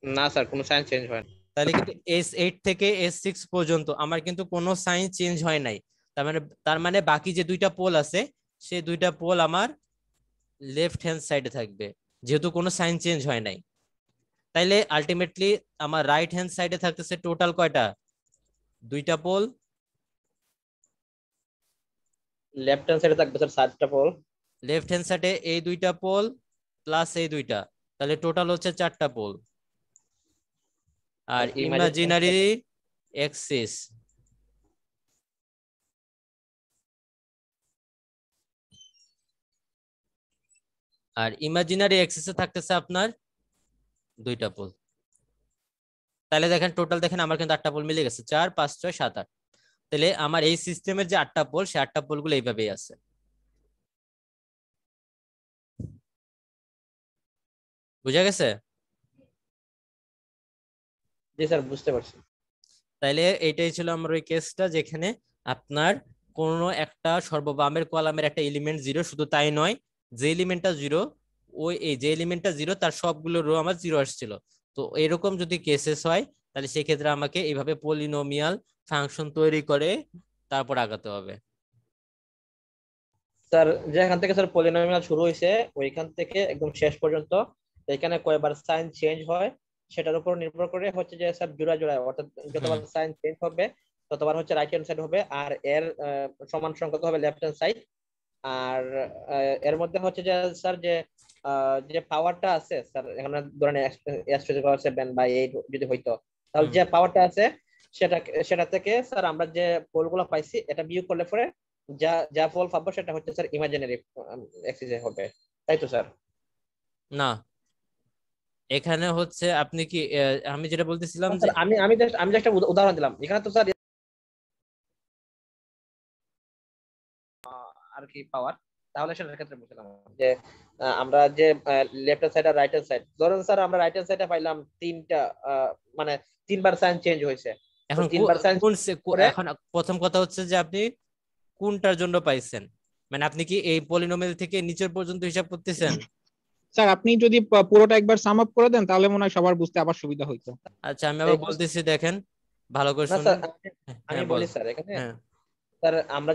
না স্যার, কোনো সাইন চেঞ্জ হয় না। তাহলে কিন্তু S8 থেকে S6 পর্যন্ত আমার কিন্তু কোনো সাইন চেঞ্জ হয় নাই। তার মানে বাকি যে 2টা পোল আছে সেই 2টা পোল আমার লেফট হ্যান্ড সাইডে থাকবে, যেহেতু কোনো সাইন চেঞ্জ হয় নাই। তাইলে আলটিমেটলি আমার রাইট হ্যান্ড সাইডে থাকতেছে টোটাল কয়টা, 2টা পোল। লেফট হ্যান্ড সাইডে থাকবে স্যার 7টা পোল। লেফট হ্যান্ড সাইডে এই 2টা পোল প্লাস এই 2টা, তাহলে টোটাল হচ্ছে 4টা পোল। আর ইমাজিনারি অ্যাক্সিস আর ইমাজিনারি অ্যাক্সিসে থাকতেছে আপনার দুইটা পোল। তাহলে দেখেন টোটাল দেখেন আমার কিন্তু 8টা পোল মিলে গেছে, 4 5 6 7 8। তাহলে আমার এই সিস্টেমের যে 8টা পোল, সেই 8টা পোল গুলো এইভাবেই আছে। বুঝা গেছে? জি স্যার, বুঝতে পারছি। তাইলে এইটাই ছিল আমার ওই কেসটা, যেখানে আপনার কোন একটা সর্ববামের কলামের একটা এলিমেন্ট 0, শুধু তাই নয়, যে এলিমেন্টটা 0, ওই এই যে এলিমেন্টটা 0 তার সবগুলো রো আমার 0 আসছিল। তো এরকম যদি কেসেস হয়, তাহলে সেক্ষেত্রে আমাকে এইভাবে পলিনোমিয়াল ফাংশন তৈরি করে তারপর আগাতে হবে। স্যার যেখান থেকে স্যার পলিনোমিয়াল শুরু হয়েছে ওইখান থেকে একদম শেষ পর্যন্ত এখানে কয়বার সাইন চেঞ্জ হয় সেটার উপর নির্ভর করে হচ্ছে যে স্যার জোড়া জোড়া, অর্থাৎ যতবার সাইন চেঞ্জ হবে ততবার হচ্ছে রাইট হ্যান্ড সাইড হবে, আর এর সমান সংখ্যক হবে লেফট হ্যান্ড সাইড। আর এর মধ্যে হচ্ছে যে স্যার যে পাওয়ারটা আছে স্যার, এখানে ধরেন x⁻7 বা 8 যদি হইতো, তাহলে যে পাওয়ারটা আছে সেটা সেটা থেকে স্যার আমরা যে পোলগুলো পাইছি এটা বিয়োগ করলে পরে যা যা ফল পাবো সেটা হচ্ছে স্যার ইমাজিনারি এক্সিসে হবে, তাই তো স্যার? না, এখানে হচ্ছে আপনি কি আমি যেটা বলতেছিলাম যে স্যার আমি জাস্ট একটা উদাহরণ দিলাম, এখানে তো স্যার আর কি পাওয়ার, তাহলে সেটার ক্ষেত্রে বলছিলাম যে আমরা যে লেফট হ্যান্ড সাইড আর রাইট হ্যান্ড সাইড, ধরুন স্যার আমরা রাইট হ্যান্ড সাইডে পাইলাম তিনটা, মানে 3বার সাইন চেঞ্জ হয়েছে, তো এখন 3বার সাইন করে এখন প্রথম কথা হচ্ছে যে আপনি কোনটার জন্য পাইছেন, মানে আপনি কি এই পলিনোমিয়াল থেকে নিচের পর্যন্ত হিসাব করতেছেন? স্যার আপনি যদি পুরোটা একবার সাম আপ করে দেন তাহলে মনে হয় সবার বুঝতে আবার সুবিধা হইতো। আচ্ছা, আমি আবার বলতেছি, দেখেন ভালো করে না শুনেন। স্যার, আমি হ্যাঁ বল। বলি স্যার এখানে হ্যাঁ স্যার আমরা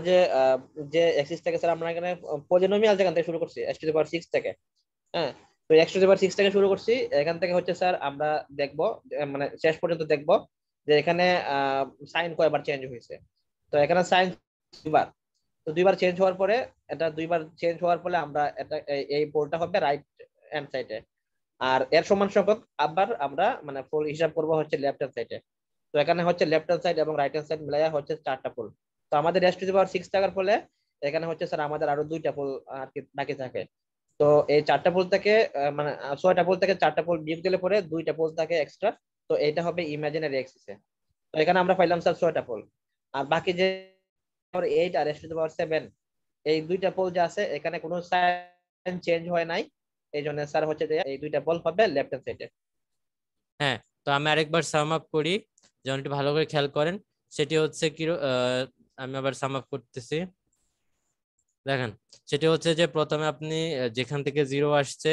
যে এক্সিস থেকে স্যার আমরা এখানে পলিনোমিয়াল যেখান থেকে শুরু করছি x⁻6 থেকে, হ্যাঁ, তো x⁻6 থেকে শুরু করছি, এখান থেকে হচ্ছে স্যার আমরা দেখবো মানে শেষ পর্যন্ত দেখবো যে এখানে সাইন কয়বার চেঞ্জ হয়েছে। তো এখানে সাইন দুইবার, তো দুইবার চেঞ্জ হওয়ার পরে এটা দুইবার চেঞ্জ হওয়ার পরে আমরা এটা এই পোলটা হবে রাইট হ্যান্ড সাইডে, আর এর সমান সংখ্যক আবার আমরা মানে পোল হিসাব করব হচ্ছে লেফট হ্যান্ড সাইডে। তো এখানে হচ্ছে লেফট হ্যান্ড সাইড এবং রাইট হ্যান্ড সাইড মিলাইয়া হচ্ছে 4টা পোল। তো আমাদের x⁻6 টাকার ফলে এখানে হচ্ছে স্যার আমাদের আরো 2টা পোল আর কি বাকি থাকে। তো এই 4টা পোল থেকে মানে 6টা পোল থেকে 4টা পোল বিয়োগ দিলে পরে 2টা পোল থাকে এক্সট্রা, তো এটা হবে ইমাজিনারি এক্সিসে। তো এখানে আমরা পাইলাম স্যার 6টা পোল, আর বাকি যে 8 আর x⁻7 এই 2টা পোল যে আছে এখানে কোনো সাইন চেঞ্জ হয় নাই, এই জন্য স্যার হচ্ছে যে এই 2টা পোল হবে লেফট হ্যান্ড সাইডে। হ্যাঁ, তো আমি আরেকবার সাম আপ করি, যেমন একটু ভালো করে খেয়াল করেন। সেটি হচ্ছে কি, আমি আবার সাম আপ করতেছি। দেখেন, সেটি হচ্ছে যে প্রথমে আপনি যেখান থেকে 0 আসছে,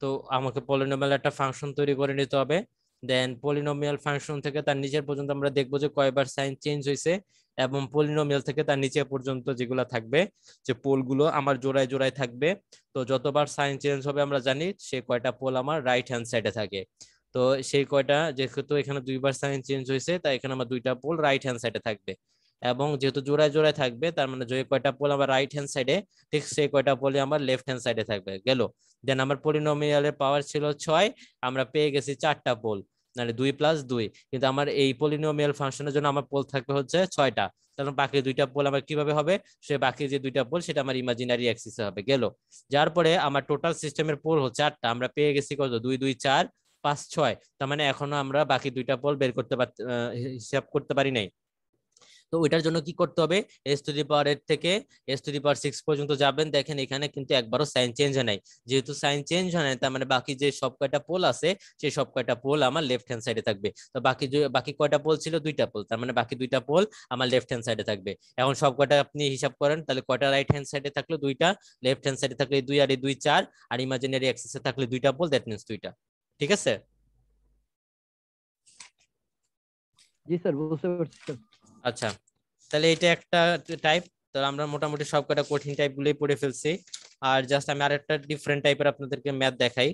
তো আমাকে পলিনোমিয়াল একটা ফাংশন তৈরি করে নিতে হবে। দেন পলিনোমিয়াল ফাংশন থেকে তার নিচের পর্যন্ত আমরা দেখবো যে কয়বার সাইন চেঞ্জ হয়েছে, এবং পলিনোমিয়াল থেকে তার নিচে পর্যন্ত যেগুলো থাকবে, যে পোলগুলো আমার জোড়ায় জোড়ায় থাকবে। তো যতবার সাইন চেঞ্জ হবে আমরা জানি সে কয়টা পোল আমার রাইট হ্যান্ড সাইডে থাকে। তো সেই কয়টা, যেহেতু এখানে দুইবার সাইন চেঞ্জ হয়েছে, তাই এখানে আমার 2টা পোল রাইট হ্যান্ড সাইডে থাকবে। এবং যেহেতু জোড়ায় জোড়ায় থাকবে, তার মানে যে কয়টা পোল আমার রাইট হ্যান্ড সাইডে, ঠিক সেই কয়টা পোলই আমার লেফট হ্যান্ড সাইডে থাকবে। গেল। দেন আমার পলিনোমিয়ালের পাওয়ার ছিল 6, আমরা পেয়ে গেছি 4টা পোল, মানে 2 + 2। কিন্তু আমার এই পলিনোমিয়াল ফাংশনের জন্য আমার পোল থাকবে হচ্ছে 6টা। তাহলে বাকি 2টা পোল আমার কিভাবে হবে? সে বাকি যে 2টা পোল সেটা আমার ইমাজিনারি অ্যাক্সিসে হবে। গেল। যার পরে আমার টোটাল সিস্টেমের পোল হচ্ছে 8টা, আমরা পেয়ে গেছি কত? 2 2 4 5 6। তার মানে এখনো আমরা বাকি 2টা পোল বের করতে হিসাব করতে পারি নাই। তো ওইটার জন্য কি করতে হবে? s⁻8 থেকে s⁻6 পর্যন্ত যাবেন। দেখেন এখানে কিন্তু একবারও সাইন চেঞ্জ হয় নাই। যেহেতু সাইন চেঞ্জ হয় নাই, তার মানে বাকি যে সব কয়টা পোল আছে সেই সব কয়টা পোল আমার লেফট হ্যান্ড সাইডে থাকবে। তো বাকি কয়টা পোল ছিল? 2টা পোল, তার মানে বাকি 2টা পোল আমার লেফট হ্যান্ড সাইডে থাকবে। এখন সব কয়টা আপনি হিসাব করেন, তাহলে কয়টা রাইট হ্যান্ড সাইডে থাকলো? 2টা। লেফট হ্যান্ড সাইডে থাকলে 2 আর 2 4, আর ইমাজিনারি অ্যাক্সিসে থাকলে 2টা পোল, দ্যাট মিন্স 2টা। ঠিক আছে? জি স্যার, বুঝতে পারছি স্যার। আচ্ছা, তাহলে এটা একটা টাইপ। তো আমরা মোটামুটি সব কটা কঠিন টাইপ গুলোই পড়ে ফেলছি। আর জাস্ট আমি আরেকটা ডিফারেন্ট টাইপের আপনাদেরকে ম্যাথ দেখাই,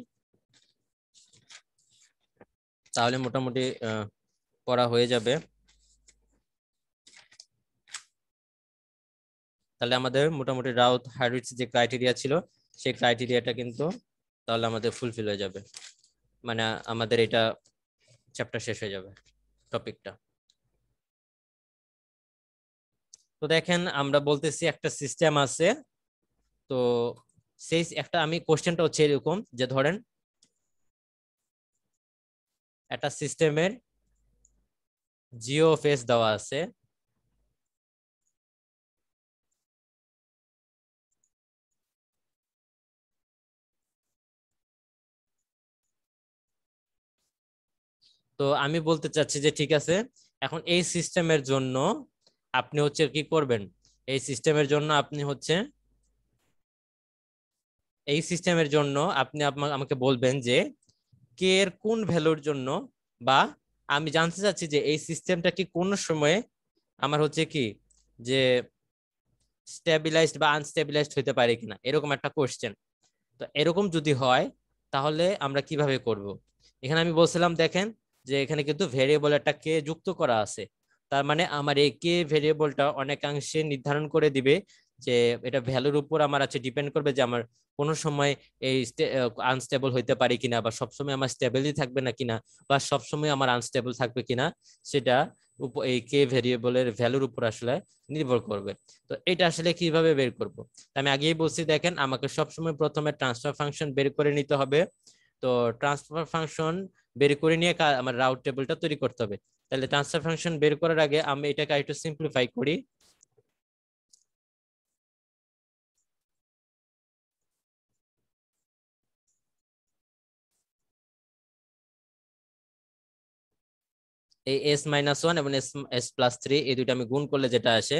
তাহলে মোটামুটি পড়া হয়ে যাবে। তাহলে আমাদের মোটামুটি রাউথ হার্ডউইটস যে ক্রাইটেরিয়া ছিল, সেই ক্রাইটেরিয়াটা কিন্তু তাহলে আমাদের ফুলফিল হয়ে যাবে, মানে আমাদের এটা চ্যাপ্টার শেষ হয়ে যাবে, টপিকটা। তো দেখেন, আমরা বলতেছি একটা সিস্টেম আছে। তো সেই একটা আমি কোশ্চেনটা হচ্ছে এরকম যে ধরেন একটা সিস্টেমের জিও ফেস দেওয়া আছে, তো আমি বলতে চাচ্ছি যে ঠিক আছে, এখন এই সিস্টেমের জন্য আপনি হচ্ছে কি করবেন, এই সিস্টেমের জন্য আপনি হচ্ছে এই সিস্টেমের জন্য আপনি আমাকে বলবেন যে কে এর কোন ভ্যালুর জন্য, বা আমি জানতে চাচ্ছি যে এই সিস্টেমটা কি কোন সময়ে আমার হচ্ছে কি যে স্টেবিলাইজড বা আনস্টেবিলাইজড হতে পারে কিনা, এরকম একটা কোশ্চেন। তো এরকম যদি হয় তাহলে আমরা কিভাবে করব। এখানে আমি বলছিলাম দেখেন যে এখানে কিন্তু ভেরিয়েবল একটা কে যুক্ত করা আছে, তার মানে আমার এই কে ভেরিয়েবলটা অনেকাংশে নির্ধারণ করে দিবে যে এটা ভ্যালুর উপর আমার আছে ডিপেন্ড করবে যে আমার কোন সময় এই আনস্টেবল হইতে পারে কিনা, বা সবসময় আমার স্টেবলই থাকবে না কিনা, বা সবসময় আমার আনস্টেবল থাকবে কিনা, সেটা এই কে ভেরিয়েবলের ভ্যালুর উপর আসলে নির্ভর করবে। তো এটা আসলে কিভাবে বের করব, আমি আগেই বলছি দেখেন আমাকে সবসময় প্রথমে ট্রান্সফার ফাংশন বের করে নিতে হবে। তো ট্রান্সফার ফাংশন বের করে নিয়ে আমার রাউট টেবিলটা তৈরি করতে হবে। তাহলে ট্রান্সফার ফাংশন বের করার আগে আমি এটাকে একটু সিম্পলিফাই করি। এই s-1 এবং s+3 এই দুইটা আমি গুণ করলে যেটা আসে,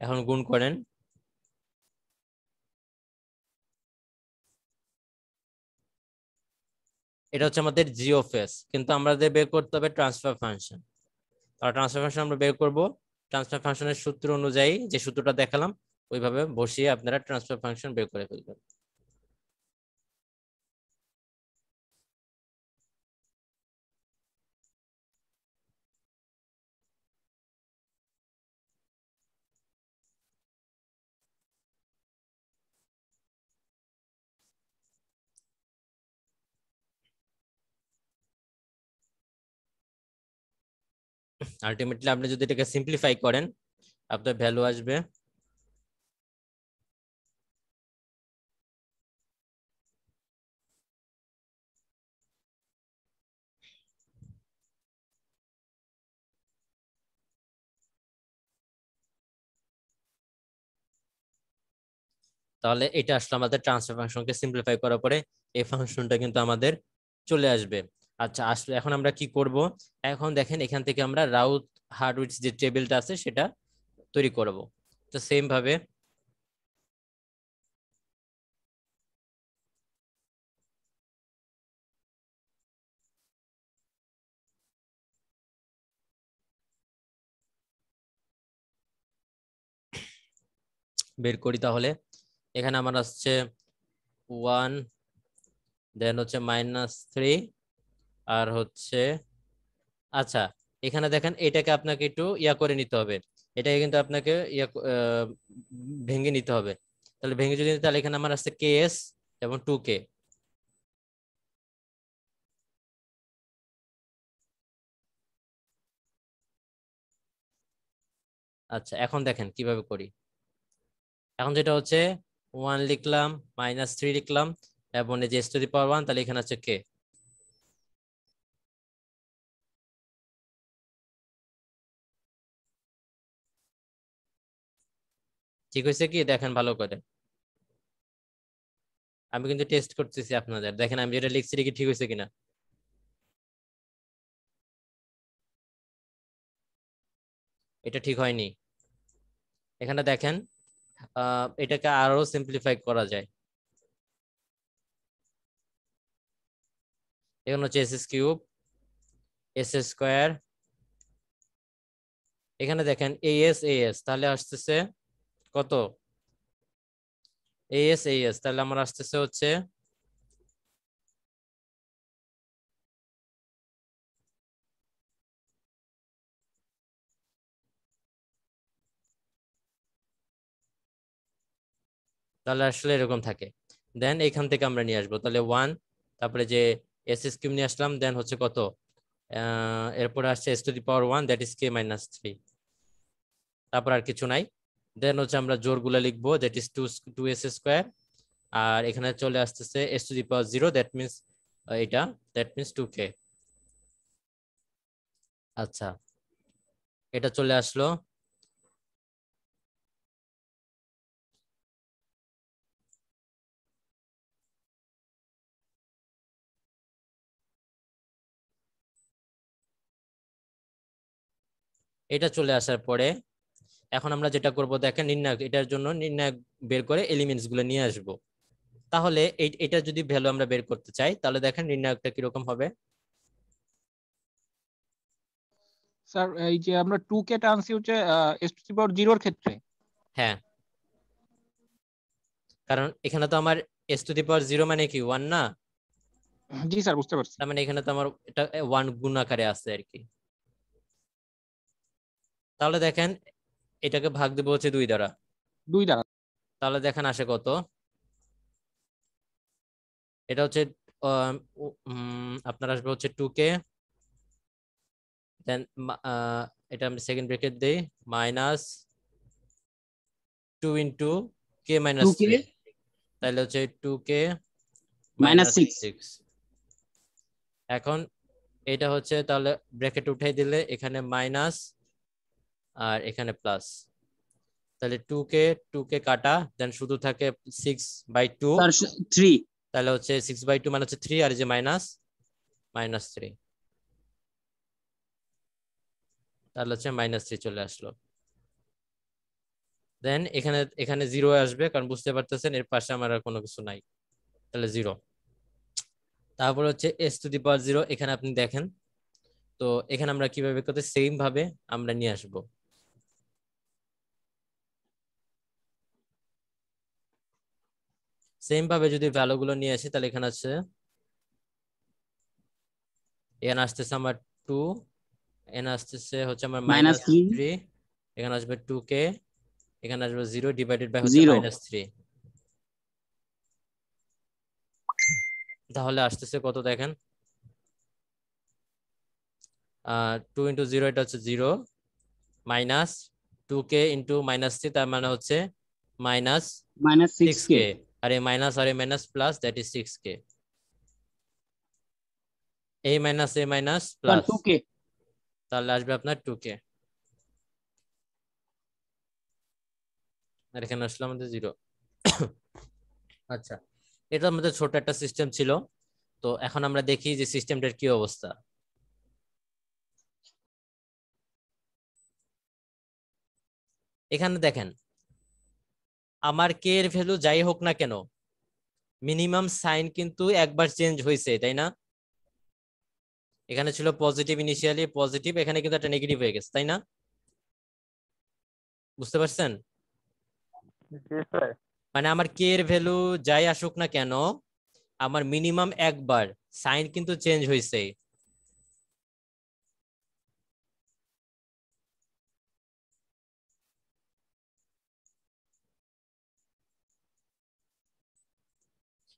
এখন গুণ করেন। এটা হচ্ছে আমাদের জিওফেস, কিন্তু আমাদের বের করতে হবে ট্রান্সফার ফাংশন। আর ট্রান্সফার ফাংশন আমরা বের করব ট্রান্সফার ফাংশনের সূত্র অনুযায়ী, যে সূত্রটা দেখালাম ওইভাবে বসিয়ে আপনারা ট্রান্সফার ফাংশন বের করে ফেলবেন। আলটিমেটলি আপনি যদি এটাকে সিম্পলিফাই করেন আপনার ভ্যালু আসবে তাহলে এটা আসলে আমাদের ট্রান্সফার ফাংশনকে সিম্পলিফাই করার পরে এই ফাংশনটা কিন্তু আমাদের চলে আসবে। আচ্ছা আসলে এখন আমরা কি করব, এখন দেখেন এখান থেকে আমরা রাউথ হার্ডউইটস যে টেবিলটা আছে সেটা তৈরি করব। তো সেম ভাবে বের করি। তাহলে এখানে আমার আসছে 1, দেন হচ্ছে -3, আর হচ্ছে আচ্ছা এখানে দেখেন এটাকে আপনাকে একটু ইয়া করে নিতে হবে, এটাকে কিন্তু আপনাকে ভেঙে নিতে হবে। তাহলে ভেঙে যদি তাহলে এখানে আমার আসছে ks এবং 2k। আচ্ছা এখন দেখেন কিভাবে করি। এখন যেটা হচ্ছে 1 লিখলাম, -3 লিখলাম, এবং এই যে s⁻⁴ তাহলে এখানে আছে k। ঠিক হয়েছে কি দেখেন ভালো করে, আমি কিন্তু টেস্ট করতেছি আপনাদের, দেখেন আমি যেটা লিখছি কি ঠিক হয়েছে কিনা। এটা ঠিক হয়নি। এখানে দেখেন এটাকে আরো সিম্পলিফাই করা যায়। এখানে হচ্ছে s³ s², এখানে দেখেন as তাহলে আসতেছে কত, as তাহলে আমার আসতেছে হচ্ছে তাহলে আসলে এরকম থাকে। দেন এখান থেকে আমরা নিয়ে আসবো তাহলে 1, তারপরে যে এস কিউব নিয়ে আসলাম, দেন হচ্ছে কত, এরপরে আসছে s to the power 1 that is k minus 3। তারপর আর কিছু নাই। দেন হচ্ছে আমরা জোড়গুলো লিখবো, দ্যাট ইজ 2s স্কয়ার, আর এখানে চলে আসতেছে s to the power 0 that means এটা, দ্যাট মিন্স 2k। আচ্ছা, এটা চলে আসলো। এটা চলে আসার পরে এখন আমরা যেটা করব দেখেন, নির্ণায়ক, এটার জন্য নির্ণায়ক বের করে এলিমেন্টস গুলো নিয়ে আসব। তাহলে এটা যদি ভ্যালু আমরা বের করতে চাই, তাহলে দেখেন নির্ণায়কটা কিরকম হবে। স্যার এই যে আমরা 2k টা আনছি হচ্ছে s টু দি পাওয়ার 0 এর ক্ষেত্রে। হ্যাঁ, কারণ এখানে তো আমার s টু দি পাওয়ার 0 মানে কি 1 না? জি স্যার, বুঝতে পারছি। তার মানে এখানে তো আমার এটা 1 গুণ আকারে আছে আর কি। তাহলে দেখেন এটাকে ভাগ দেবো হচ্ছে 2 দ্বারা। 2 দ্বারা। তাহলে দেখেন আসে কত, এটা হচ্ছে আপনার আসবে হচ্ছে 2k, দেন এটা আমি সেকেন্ড ব্র্যাকেট দেই, minus 2 into k minus 2k 3, তাহলে হচ্ছে 2k মাইনাস মাইনাস 6। 6। এখন এটা হচ্ছে তাহলে ব্র্যাকেট উঠাই দিলে এখানে মাইনাস আর এখানে প্লাস, তাহলে 2k কাটা, দেন শুধু থাকে 6/2, স্যার 3। তাহলে হচ্ছে 6/2 মানে হচ্ছে 3, আর এই যে মাইনাস 3, তাহলে হচ্ছে -3 চলে আসলো। দেন এখানে 0 আসবে, কারণ বুঝতে পারতেছেন এর পাশে আমার আর কোনো কিছু নাই, তাহলে 0। তারপর হচ্ছে s টু দি পাওয়ার 0, এখানে আপনি দেখেন তো এখানে আমরা কিভাবে করতে, সেম ভাবে আমরা নিয়ে আসবো। সেম ভাবে যদি ভ্যালু গুলো নিয়ে আসি, তাহলে এখানে আছে, এখানে আসতেছে আমার 2, এখানে আসতেছে হচ্ছে আমার মাইনাস 3 -3, এখানে আসবে 2k, এখানে আসবে 0 ডিভাইডেড বাই হচ্ছে 0। -3। তাহলে আসতেছে কত দেখেন, 2 ইন্টু 0 এটা হচ্ছে 0, মাইনাস 2k ইন্টু -3, তার মানে হচ্ছে মাইনাস মাইনাস 6k, 6k। আর এই minus plus that is 6k, এই মাইনাস স্যার প্লাস, 2k। তাহলে আসবে আপনার 2k, আর এখানে আসলে আমাদের 0। আচ্ছা, এটা আমাদের ছোট একটা সিস্টেম ছিল। তো এখন আমরা দেখি যে সিস্টেমটার কি অবস্থা। এখানে দেখেন আমার কে এর ভ্যালু যাই হোক না কেন, মিনিমাম সাইন কিন্তু একবার চেঞ্জ হয়েছে, তাই না? এখানে ছিল পজিটিভ, ইনিশিয়ালি পজিটিভ, এখানে কিন্তু একটা নেগেটিভ হয়ে গেছে, তাই না? বুঝতে পারছেন? মানে আমার কে এর ভ্যালু যাই আসুক না কেন, আমার মিনিমাম একবার সাইন কিন্তু চেঞ্জ হয়েছে।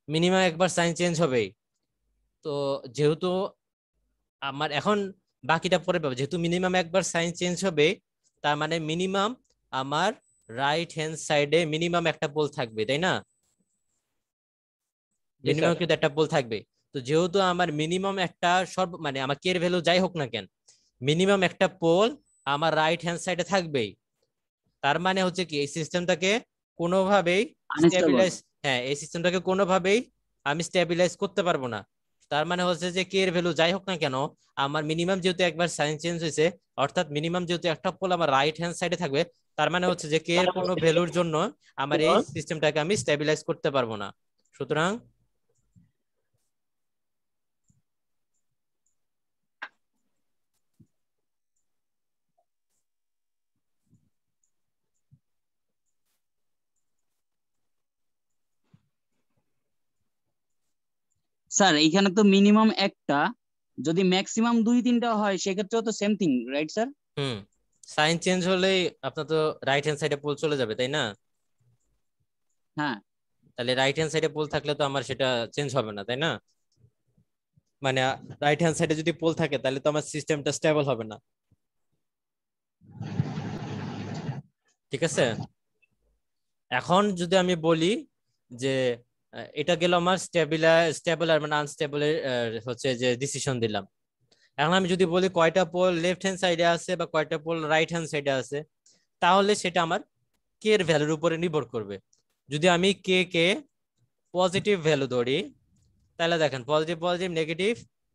মিনিমাম একবার সাইন চেঞ্জ হবে। তো যেহেতু আমার এখন বাকিটা পরে পাবো, যেহেতু মিনিমাম একবার সাইন চেঞ্জ হবে, তার মানে মিনিমাম আমার রাইট হ্যান্ড সাইডে মিনিমাম একটা পোল থাকবে, তাই না? মিনিমাম কিন্তু একটা পোল থাকবে। তো যেহেতু আমার মিনিমাম একটা মানে আমার কে এর ভ্যালু যাই হোক না কেন, মিনিমাম একটা পোল আমার রাইট হ্যান্ড সাইডে থাকবেই। তার মানে হচ্ছে কি, এই সিস্টেমটাকে কোনোভাবেই আনস্টেবল। এই সিস্টেমটাকে কোনোভাবেই আমি স্টেবিলাইজ করতে পারবো না। তার মানে হচ্ছে যে কে এর ভ্যালু যাই হোক না কেন, আমার মিনিমাম যেহেতু একবার সাইন চেঞ্জ হয়েছে, অর্থাৎ মিনিমাম যেহেতু একটা পোল আমার রাইট হ্যান্ড সাইডে থাকবে, তার মানে হচ্ছে যে কে এর কোনো ভ্যালুর জন্য আমার এই সিস্টেমটাকে আমি স্টেবিলাইজ করতে পারবো না। সুতরাং স্যার এইখানে তো মিনিমাম একটা, যদি ম্যাক্সিমাম 2-3টা হয় সেক্ষেত্রেও তো same thing, right sir? Sign change হলেই আপনার তো রাইট হ্যান্ড সাইডে পোল চলে যাবে, তাই না? হ্যাঁ। তাহলে রাইট হ্যান্ড সাইডে পোল থাকলে তো আমার সেটা চেঞ্জ হবে না, তাই না? মানে রাইট হ্যান্ড সাইডে যদি পোল থাকে তাহলে তো আমার সিস্টেমটা স্টেবল হবে না, ঠিক আছে? এখন যদি আমি বলি যে এটা গেল আমার স্টেবল আর মানে আনস্টেবল হচ্ছে যে ডিসিশন দিলাম। এখন আমি যদি বলি কয়টা পোল লেফট হ্যান্ড সাইডে আছে বা কয়টা পোল রাইট হ্যান্ড সাইডে আছে, তাহলে সেটা আমার কে এর ভ্যালুর উপরে নির্ভর করবে। যদি আমি কে কে পজিটিভ ভ্যালু ধরি, তাহলে দেখেন পজিটিভ পজিটিভ নেগেটিভ,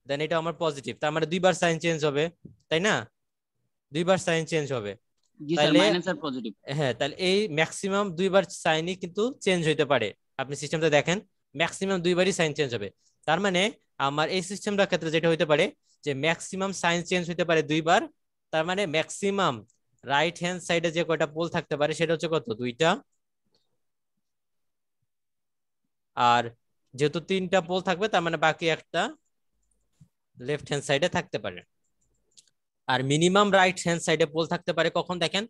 দেন এটা আমার পজিটিভ, তার মানে দুইবার সাইন চেঞ্জ হবে, তাই না? দুইবার সাইন চেঞ্জ হবে, জি স্যার, তাহলে মাইনাস আর পজিটিভ। হ্যাঁ, তাহলে এই ম্যাক্সিমাম দুইবার সাইনই কিন্তু চেঞ্জ হইতে পারে। আপনি সিস্টেমটা দেখেন ম্যাক্সিমাম দুইবারই সাইন চেঞ্জ হবে, তার মানে আমার এই সিস্টেমটার ক্ষেত্রে যেটা হইতে পারে যে ম্যাক্সিমাম সাইন চেঞ্জ হইতে পারে দুইবার, তার মানে ম্যাক্সিমাম রাইট হ্যান্ড সাইডে যে কয়টা পোল থাকতে পারে সেটা হচ্ছে কত, দুইটা। আর যেহেতু তিনটা পোল থাকবে তার মানে বাকি একটা লেফট হ্যান্ড সাইডে থাকতে পারে। আর মিনিমাম রাইট হ্যান্ড সাইডে পোল থাকতে পারে কখন দেখেন,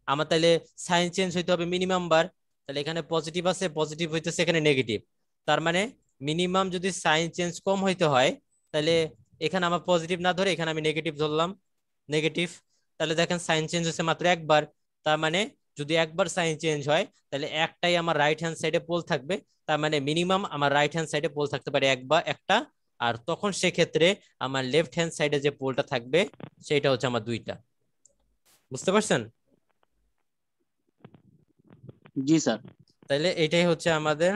আমার তাহলে সাইন চেঞ্জ হইতে হবে মিনিমাম বার, তাহলে এখানে পজিটিভ আছে, পজিটিভ হইতেছে এখানে নেগেটিভ, তার মানে মিনিমাম যদি সাইন চেঞ্জ কম হইতে হয় তাহলে এখানে আমার পজিটিভ না ধরে এখানে আমি নেগেটিভ ধরলাম, নেগেটিভ। তাহলে দেখেন সাইন চেঞ্জ হচ্ছে মাত্র একবার, তার মানে যদি একবার সাইন চেঞ্জ হয় তাহলে একটাই আমার রাইট হ্যান্ড সাইডে পোল থাকবে, তার মানে মিনিমাম আমার রাইট হ্যান্ড সাইডে পোল থাকতে পারে একটা, আর তখন সেক্ষেত্রে আমার লেফট হ্যান্ড সাইডে যে পোলটা থাকবে সেটা হচ্ছে আমার দুইটা। বুঝতে পারছেন? জি স্যার। তাহলে এটাই হচ্ছে আমাদের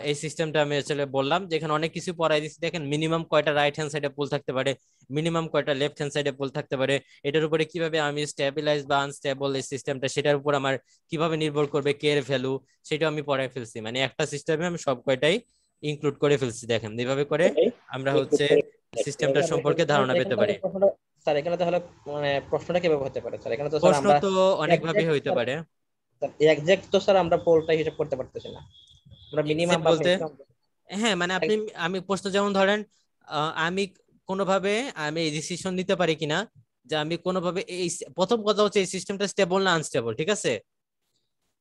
এই সিস্টেমটা আমি আসলে বললাম, যেখানে অনেক কিছু পড়াই দিচ্ছি। দেখেন মিনিমাম কয়টা রাইট হ্যান্ড সাইডে পোল থাকতে পারে, মিনিমাম কয়টা লেফট হ্যান্ড সাইডে পোল থাকতে পারে, এটার উপরে কিভাবে আমি স্টেবিলাইজ বা আনস্টেবল এই সিস্টেমটা সেটার উপর আমার কিভাবে নির্ভর করবে কে এর ভ্যালু, সেটাও আমি পড়াই ফেলছি। মানে একটা সিস্টেমে আমি সব কয়টাই ইনক্লুড করে ফেলছি। দেখেন এইভাবে করে আমরা হচ্ছে সিস্টেমটা সম্পর্কে ধারণা পেতে পারি। স্যার এখানে তাহলে মানে প্রশ্নটা কিভাবে হতে পারে স্যার? এখানে তো স্যার প্রশ্ন আমরা তো অনেক ভাবে হইতে পারে। এক্সাক্ট তো স্যার আমরা পোলটা হিসাব করতে পারতেছি না, আমরা মিনিমাম Exact বা বলতে ম্যাক্সিমাম। হ্যাঁ, মানে আমি প্রশ্ন যেমন ধরেন আমি কোনোভাবে আমি ডিসিশন নিতে পারি কিনা যে আমি কোনোভাবে এই প্রথম কথা হচ্ছে এই সিস্টেমটা স্টেবল না আনস্টেবল, ঠিক আছে?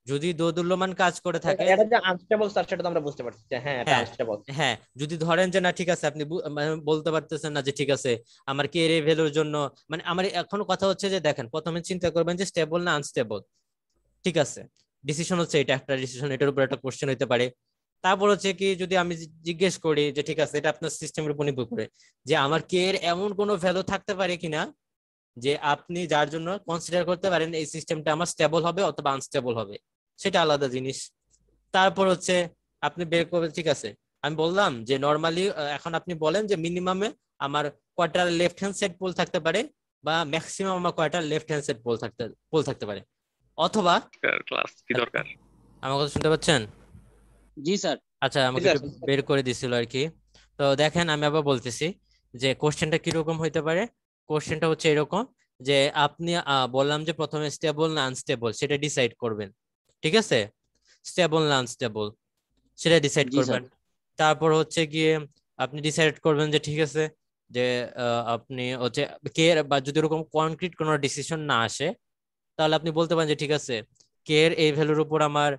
যদি দোদুল্যমান কাজ করে থাকে, এটা যে আনস্টেবল স্যার সেটা তো আমরা বুঝতে পারছি যে হ্যাঁ এটা হ্যাঁ আনস্টেবল। হ্যাঁ, যদি ধরেন যে না ঠিক আছে আপনি মানে বলতে পারতেছেন না যে ঠিক আছে আমার কে এর ভ্যালুর জন্য, মানে আমার এখন কথা হচ্ছে যে দেখেন প্রথমে চিন্তা করবেন যে স্টেবল না আনস্টেবল, ঠিক আছে? ডিসিশন হচ্ছে এটা একটা ডিসিশন, এটার উপর একটা কোশ্চেন হইতে পারে। তারপর হচ্ছে কি যদি আমি জিজ্ঞেস করি যে ঠিক আছে এটা আপনার সিস্টেমের উপর নির্ভর করে যে আমার কে এর এমন কোনো ভ্যালু থাকতে পারে কিনা যে আপনি যার জন্য কনসিডার করতে পারেন এই সিস্টেমটা আমার স্টেবল হবে অথবা আনস্টেবল হবে, সেটা আলাদা জিনিস। তারপর হচ্ছে আপনি বের করবেন, ঠিক আছে আমি বললাম যে নরমালি এখন আপনি বলেন যে মিনিমামে আমার কয়টা লেফট হ্যান্ড সাইড পোল থাকতে পারে বা ম্যাক্সিমাম আমার কয়টা লেফট হ্যান্ড সাইড পোল থাকতে পারে, অথবা ক্লাস কি দরকার? আমার কথা শুনতে পাচ্ছেন? জি স্যার। আচ্ছা, আমাকে একটু বের করে দিছিল আর কি। তো দেখেন আমি আবার বলতেছি যে কোশ্চেনটা কিরকম হইতে পারে। কোশ্চেনটা হচ্ছে এরকম যে আপনি বললাম যে প্রথমে স্টেবল না আনস্টেবল সেটা ডিসাইড করবেন, ঠিক আছে? স্টেবল না আনস্টেবল সেটা ডিসাইড জি করবেন। তারপর হচ্ছে গিয়ে আপনি ডিসাইড করবেন যে ঠিক আছে যে আপনি হচ্ছে কে বা যদি এরকম কনক্রিট কোনো ডিসিশন না আসে তাহলে আপনি বলতে পারেন যে ঠিক আছে কে এর এই ভ্যালুর উপর আমার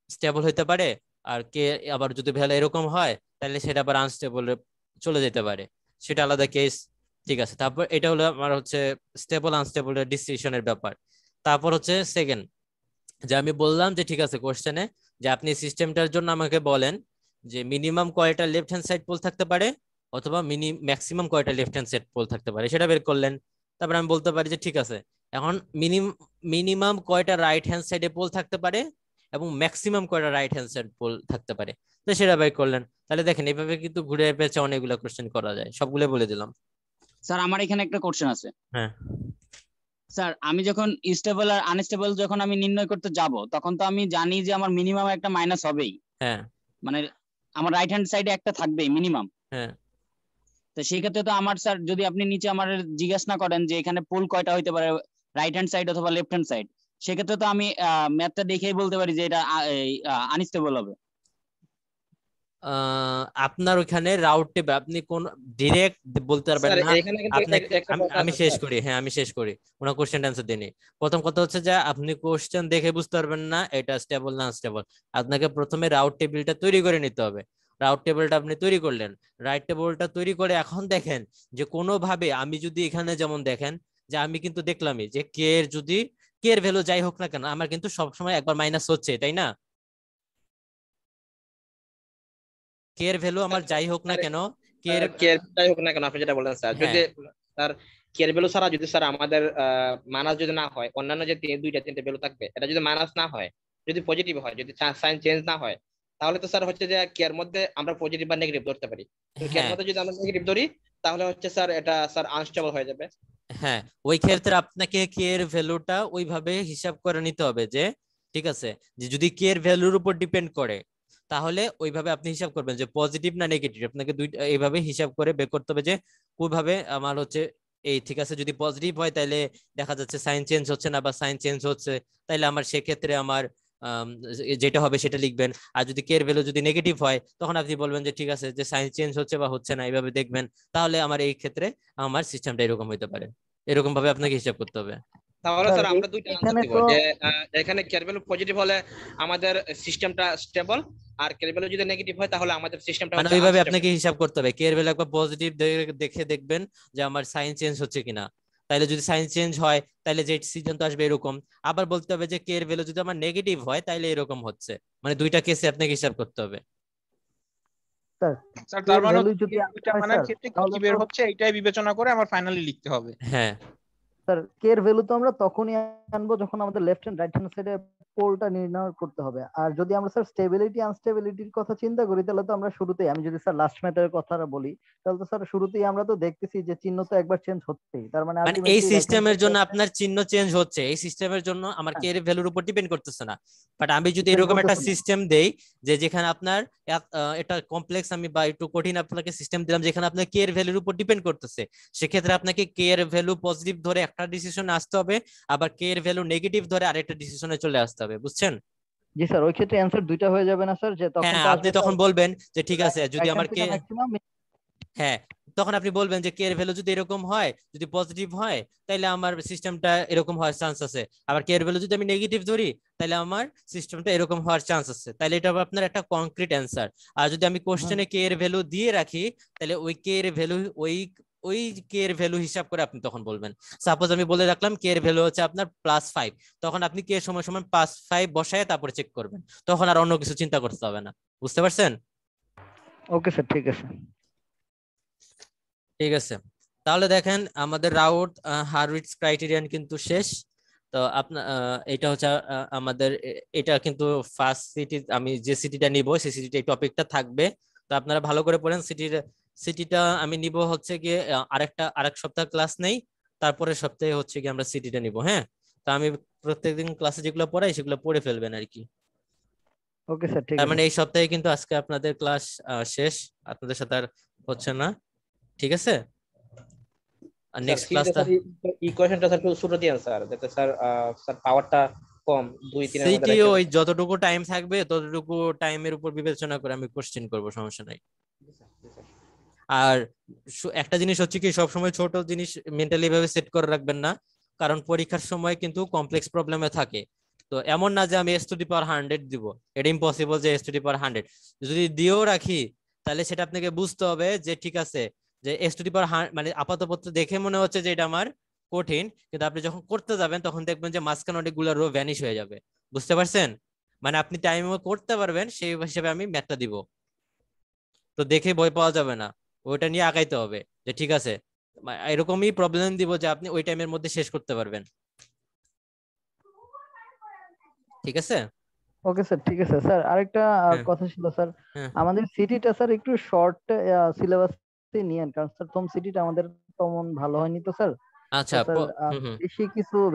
স্টেবল হইতে পারে, আর কে আবার যদি ভ্যালু এরকম হয় তাহলে সেটা আবার আনস্টেবল চলে যেতে পারে, সেটা আলাদা কেস, ঠিক আছে? তারপর এটা হলো আমার হচ্ছে স্টেবল আনস্টেবল ডিসিশনের ব্যাপার। তারপর হচ্ছে সেকেন্ড যে আমি বললাম যে ঠিক আছে কোশ্চেনে যে আপনি সিস্টেমটার জন্য আমাকে বলেন যে মিনিমাম কয়টা লেফট হ্যান্ড সাইড পোল থাকতে পারে অথবা ম্যাক্সিমাম কয়টা লেফট হ্যান্ড সাইড পোল থাকতে পারে সেটা বের করলেন। তারপর আমি বলতে পারি যে ঠিক আছে এখন মিনিমাম কয়টা রাইট হ্যান্ড সাইডে পোল থাকতে পারে এবং ম্যাক্সিমাম কয়টা রাইট হ্যান্ড সাইড পোল থাকতে পারে, তো সেটা বের করলেন। তাহলে দেখেন এইভাবে কিন্তু ঘুরে পেঁচে অনেকগুলো কোশ্চেন করা যায়, সবগুলো বলে দিলাম। স্যার আমার এখানে একটা কোশ্চেন আছে। হ্যাঁ স্যার আমি যখন স্টেবল আর আনস্টেবল যখন আমি নির্ণয় করতে যাব তখন তো আমি জানি যে আমার মিনিমাম একটা মাইনাস হবেই, হ্যাঁ মানে আমার রাইট হ্যান্ড সাইডে একটা থাকবেই মিনিমাম। হ্যাঁ তো সেই ক্ষেত্রে তো আমার স্যার যদি আপনি নিচে আমার জিজ্ঞেস না করেন যে এখানে পোল কয়টা হইতে পারে রাইট হ্যান্ড সাইড অথবা লেফট হ্যান্ড সাইড, সেক্ষেত্রে তো আমি ম্যাথটা দেখেই বলতে পারি যে এটা আনস্টেবল হবে। আপনার ওখানে রাউট টেবিল আপনি কোন ডিরেক্ট বলতে পারবেন না। আপনাকে আমি শেষ করি, হ্যাঁ আমি শেষ করি, ওনার কোশ্চেন অ্যান্সার দিই। প্রথম কথা হচ্ছে যে আপনি কোশ্চেন দেখে বুঝতে পারবেন না এটা স্টেবল না আনস্টেবল, আপনাকে প্রথমে রাউট টেবিলটা তৈরি করে নিতে হবে। রাউট টেবিলটা আপনি তৈরি করলেন, রাইট টেবিলটা তৈরি করে এখন দেখেন যে কোনোভাবে আমি যদি এখানে যেমন দেখেন যে আমি কিন্তু দেখলামই যে কে এর যদি কে এর ভ্যালু যাই হোক না কেন আমার কিন্তু সবসময় একবার মাইনাস হচ্ছে, তাই না? কে এর ভ্যালু আমার যাই হোক না কেন, কে এর কেয়ার যাই হোক না কেন আপনি যেটা বলেন স্যার, হ্যাঁ যদি স্যার কেয়ার ভ্যালু ছাড়া যদি স্যার আমাদের মাইনাস যদি না হয়, অন্যান্য যে দুইটা তিনটে ভ্যালু থাকবে এটা যদি মাইনাস না হয়, যদি পজিটিভ হয়, যদি সাইন চেঞ্জ না হয়, তাহলে তো স্যার হচ্ছে যে কেয়ার মধ্যে আমরা পজিটিভ বা নেগেটিভ ধরতে পারি। তো কেয়ার হ্যাঁ মধ্যে যদি আমরা নেগেটিভ ধরি তাহলে হচ্ছে স্যার এটা স্যার আনস্টেবল হয়ে যাবে। হ্যাঁ, ওই ক্ষেত্রে আপনাকে কে এর ভ্যালুটা ওইভাবে হিসাব করে নিতে হবে যে ঠিক আছে, যে যদি কে এর ভ্যালুর উপর ডিপেন্ড করে তাহলে ওইভাবে আপনি হিসাব করবেন যে পজিটিভ না নেগেটিভ, আপনাকে দুইটা এইভাবে হিসাব করে বের করতে হবে যে কোইভাবে আমার হচ্ছে এই ঠিক আছে। যদি পজিটিভ হয় তাহলে দেখা যাচ্ছে সাইন চেঞ্জ হচ্ছে না, বা সাইন চেঞ্জ হচ্ছে তাহলে আমার সেক্ষেত্রে আমার যেটা হবে সেটা লিখবেন। আর যদি কে এর ভ্যালু যদি নেগেটিভ হয় তখন আপনি বলবেন যে ঠিক আছে যে সাইন চেঞ্জ হচ্ছে বা হচ্ছে না, এইভাবে দেখবেন। তাহলে আমার এই ক্ষেত্রে আমার সিস্টেমটা এরকম হইতে পারে, এরকম ভাবে আপনাকে হিসাব করতে হবে। তাহলে স্যার স্যার আমরা দুইটা আনসার এখানে দিব তো যে এখানে কেয়ার ভ্যালু পজিটিভ হলে আমাদের সিস্টেমটা স্টেবল, আর কেয়ার ভ্যালু যদি নেগেটিভ হয় তাহলে আমাদের সিস্টেমটা মানে হচ্ছে ওইভাবে আনস্টেবল। আপনাকে হিসাব করতে হবে কে এর ভ্যালু একবার পজিটিভ দেখে দেখবেন যে আমার সাইন চেঞ্জ হচ্ছে কিনা। তাইলে যদি সাইন চেঞ্জ হয় তাহলে যে সিদ্ধান্ত আসবে এরকম। আবার বলতে হবে যে কে এর ভ্যালু যদি আমার নেগেটিভ হয় তাহলে এরকম হচ্ছে। মানে দুইটা কেসে আপনাকে হিসাব করতে হবে। স্যার স্যার কে তার এর মানে ভ্যালু হচ্ছে যদি এই দুইটা হয় মানের স্যার ক্ষেত্রে কি তাহলে কি তো বের হচ্ছে এইটাই বিবেচনা করে আমার ফাইনালি লিখতে হবে। হ্যাঁ স্যার কে এর ভ্যালু তো আমরা তখনই আনবো যখন আমাদের লেফট হ্যান্ড রাইট হ্যান্ড সাইডে পোলটা নির্ণয় করতে হবে। আর যদি আমরা স্যার স্টেবিলিটি আনস্টেবিলিটির কথা চিন্তা করি তাহলে তো আমরা শুরুতেই, আমি যদি স্যার লাস্ট মেথডের কথা বলি তাহলে তো স্যার শুরুতেই আমরা তো দেখতেছি যে চিহ্ন তো একবার চেঞ্জ হচ্ছেই, তার মানে মানে এই আলটিমেটলি রাইট হ্যান্ড সিস্টেমের সাইডে জন্য আপনার চিহ্ন চেঞ্জ হচ্ছে, এই সিস্টেমের জন্য আমার কে এর ভ্যালুর উপর ডিপেন্ড করতেছে না। বাট আমি যদি ডিপেন্ড এরকম একটা করতেছে না। সিস্টেম দেই যে যেখানে আপনার এটা কমপ্লেক্স আমি বা একটু কঠিন আপনাকে সিস্টেম দিলাম যেখানে আপনার কে এর ভ্যালুর উপর ডিপেন্ড করতেছে, সেক্ষেত্রে আপনাকে কে এর ভ্যালু পজিটিভ ধরে একটা ডিসিশনে আসতে হবে, আবার কে এর ভ্যালু নেগেটিভ ধরে আরেকটা ডিসিশনে চলে আসতে হবে। বুঝছেন? জি স্যার, ওই ক্ষেত্রে অ্যান্সার দুইটা হয়ে যাবে না স্যার, যে তখন হ্যাঁ তো আপনি আসবে স্যার তখন বলবেন যে ঠিক আছে যদি রাইট আমার হ্যান্ড কে, সাইডে ম্যাক্সিমাম। হ্যাঁ তখন আপনি বলবেন যে কে এর ভ্যালু যদি এরকম হয়, যদি পজিটিভ হয় তাহলে আমার সিস্টেমটা এরকম হওয়ার চান্স আছে, আবার কে এর ভ্যালু যদি আমি নেগেটিভ ধরি তাহলে আমার সিস্টেমটা এরকম হওয়ার চান্স আছে। তাহলে এটা হবে আপনার একটা কংক্রিট অ্যান্সার। আর যদি আমি কোশ্চেনে কে এর ভ্যালু দিয়ে রাখি তাহলে ওই কে এর ভ্যালু ওই ওই কে এর ভ্যালু হিসাব করে আপনি তখন বলবেন। সাপোজ আমি বলে রাখলাম কে এর ভ্যালু হচ্ছে আপনার +5, তখন আপনি কে এর সময় সময় +5 বসায় তারপরে চেক করবেন, তখন আর অন্য কিছু চিন্তা করতে হবে না। বুঝতে পারছেন? ওকে স্যার, ঠিক আছে। ঠিক আছে, তাহলে দেখেন আমাদের রাউট হারউইটস ক্রাইটেরিয়ান কিন্তু শেষ। তো আপনার এটা হচ্ছে আমাদের এটা কিন্তু ফার্স্ট সিটি, আমি যে সিটিটা নিব সেই সিটিটা এই টপিকটা থাকবে। তো আপনারা ভালো করে পড়েন। সিটিটা আমি নিব হচ্ছে গিয়ে আরেক সপ্তাহ ক্লাস নেই, তারপরে সপ্তাহে হচ্ছে গিয়ে আমরা সিটিটা নিব। হ্যাঁ, তো আমি প্রত্যেকদিন ক্লাসে যেগুলো পড়াই সেগুলো পড়ে ফেলবেন আর কি। ওকে স্যার, ঠিক তার আছে। মানে এই সপ্তাহে কিন্তু আজকে আপনাদের ক্লাস শেষ, আপনাদের সাথে আর হচ্ছে না। ঠিক আছে, আর স্যার নেক্সট সিরিজে ক্লাসটা স্যার ইকুয়েশনটা স্যার একটু ছোট দিয়েন স্যার, যাতে স্যার স্যার পাওয়ারটা কম 2-3 এর মধ্যে সিটি রাখতে ওই পারি। যতটুকু টাইম থাকবে ততটুকু টাইমের উপর বিবেচনা করে আমি কোশ্চেন করব, সমস্যা নাই। আর একটা জিনিস হচ্ছে কি, সবসময় ছোট জিনিস মেন্টালি ভাবে সেট করে রাখবেন না, কারণ পরীক্ষার সময় কিন্তু কমপ্লেক্স প্রবলেমে থাকে। তো এমন না যে আমি s⁻100 দিব, এটা ইম্পসিবল যে s⁻100 যদি দিয়েও রাখি তাহলে সেটা আপনাকে বুঝতে হবে যে ঠিক আছে যে s⁻100 মানে আপাতত দেখে মনে হচ্ছে যে এটা আমার কঠিন, কিন্তু আপনি যখন করতে যাবেন তখন দেখবেন যে মাঝখানে অনেকগুলো রো ভ্যানিশ হয়ে যাবে। বুঝতে পারছেন? মানে আপনি টাইমে করতে পারবেন সেই হিসেবে আমি ম্যাথটা দিব। তো দেখে ভয় পাওয়া যাবে না, ওইটা নিয়ে আগাইতে হবে যে ঠিক আছে এরকমই প্রবলেম দিব যে আপনি ওই টাইমের মধ্যে শেষ করতে পারবেন। ঠিক আছে? ওকে স্যার, ঠিক আছে স্যার। আরেকটা হ্যাঁ কথা ছিল স্যার, হ্যাঁ আমাদের সিটিটা স্যার একটু শর্ট সিলেবাস নিয়েন, কারণ স্যার প্রথম সিটিটা আমাদের তেমন ভালো হয়নি তো স্যার। তো আচ্ছা স্যার হুম হুম।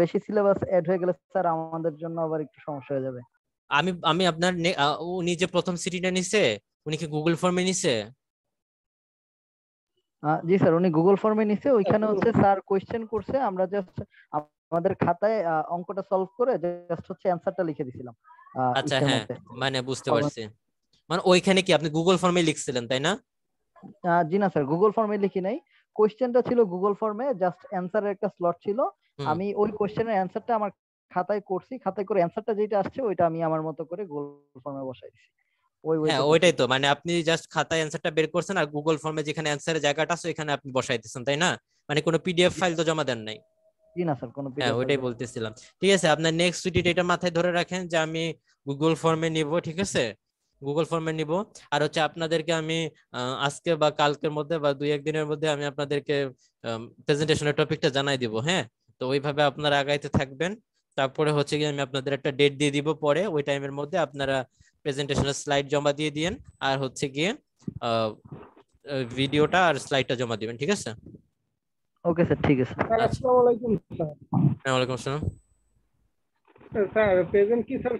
বেশি সিলেবাস অ্যাড হয়ে গেলে স্যার আমাদের জন্য আবার একটু সমস্যা হয়ে যাবে। আমি আমি আপনার উনি যে প্রথম সিটিটা নিছে উনি কি গুগল ফর্মে নিছে? জি স্যার, উনি গুগল ফর্মে নিছে, ওইখানে হচ্ছে স্যার কোয়েশ্চেন করছে, আমরা জাস্ট আমাদের খাতায় অঙ্কটা সলভ করে জাস্ট হচ্ছে অ্যানসারটা লিখে দিছিলাম আচ্ছা ইসের হ্যাঁ, মধ্যে। মানে বুঝতে পারছি। মানে ওইখানে কি আপনি গুগল ফর্মে লিখছিলেন তাই না? জি না স্যার, গুগল ফর্মে লিখি নাই। কোয়েশ্চেনটা ছিল গুগল ফর্মে, জাস্ট অ্যানসারের একটা স্লট ছিল। হুম। আমি ওই কোয়েশ্চেনের অ্যানসারটা আমার খাতায় করছি, খাতায় করে অ্যানসারটা যেটা আসছে ওইটা আমি আমার মতো করে গুগল ফর্মে বসাই দিছি। ওই হ্যাঁ ওইটাতে ওইটাই তো, মানে আপনি জাস্ট খাতায় অ্যান্সারটা বের করছেন আর গুগল ফর্মে যেখানে অ্যান্সারের জায়গাটা আছে এখানে আপনি বসাইতেছেন, তাই না? মানে কোনো পিডিএফ ফাইল তো জমা দেন নাই। জি না স্যার, কোনো হ্যাঁ পিডিএফ ফাইল ওইটাই বলতেছিলাম। ঠিক আছে, আপনার নেক্সট উইকটা এটা মাথায় ধরে রাখেন যে আমি গুগল ফর্মে নিব, ঠিক আছে? গুগল ফর্মে নিব। আর হচ্ছে আপনাদেরকে আমি আজকে বা কালকের মধ্যে বা 2-1 দিনের মধ্যে আমি আপনাদেরকে প্রেজেন্টেশনের টপিকটা জানাই দিব। হ্যাঁ, তো ওইভাবে আপনারা আগাইতে থাকবেন। তারপরে হচ্ছে কি আমি আপনাদের একটা ডেট দিয়ে দিব, পরে ওই টাইমের মধ্যে আপনারা প্রেজেন্টেশনের স্লাইড জমা দিয়ে দিয়েন আর হচ্ছে গিয়ে ভিডিওটা আর স্লাইডটা জমা দিবেন, ঠিক আছে? ওকে স্যার, ঠিক আছে। স্যার আচ্ছা, আসসালামু আলাইকুম স্যার। হ্যাঁ ওয়ালাইকুম আসসালাম। স্যার প্রেজেন্ট কি স্যার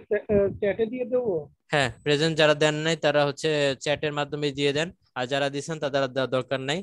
চ্যাটে দিয়ে দেবো? হ্যাঁ, প্রেজেন্ট যারা দেন নাই তারা হচ্ছে চ্যাটের মাধ্যমে দিয়ে দেন, আর যারা দিচ্ছেন তাদের দেওয়ার দরকার নাই।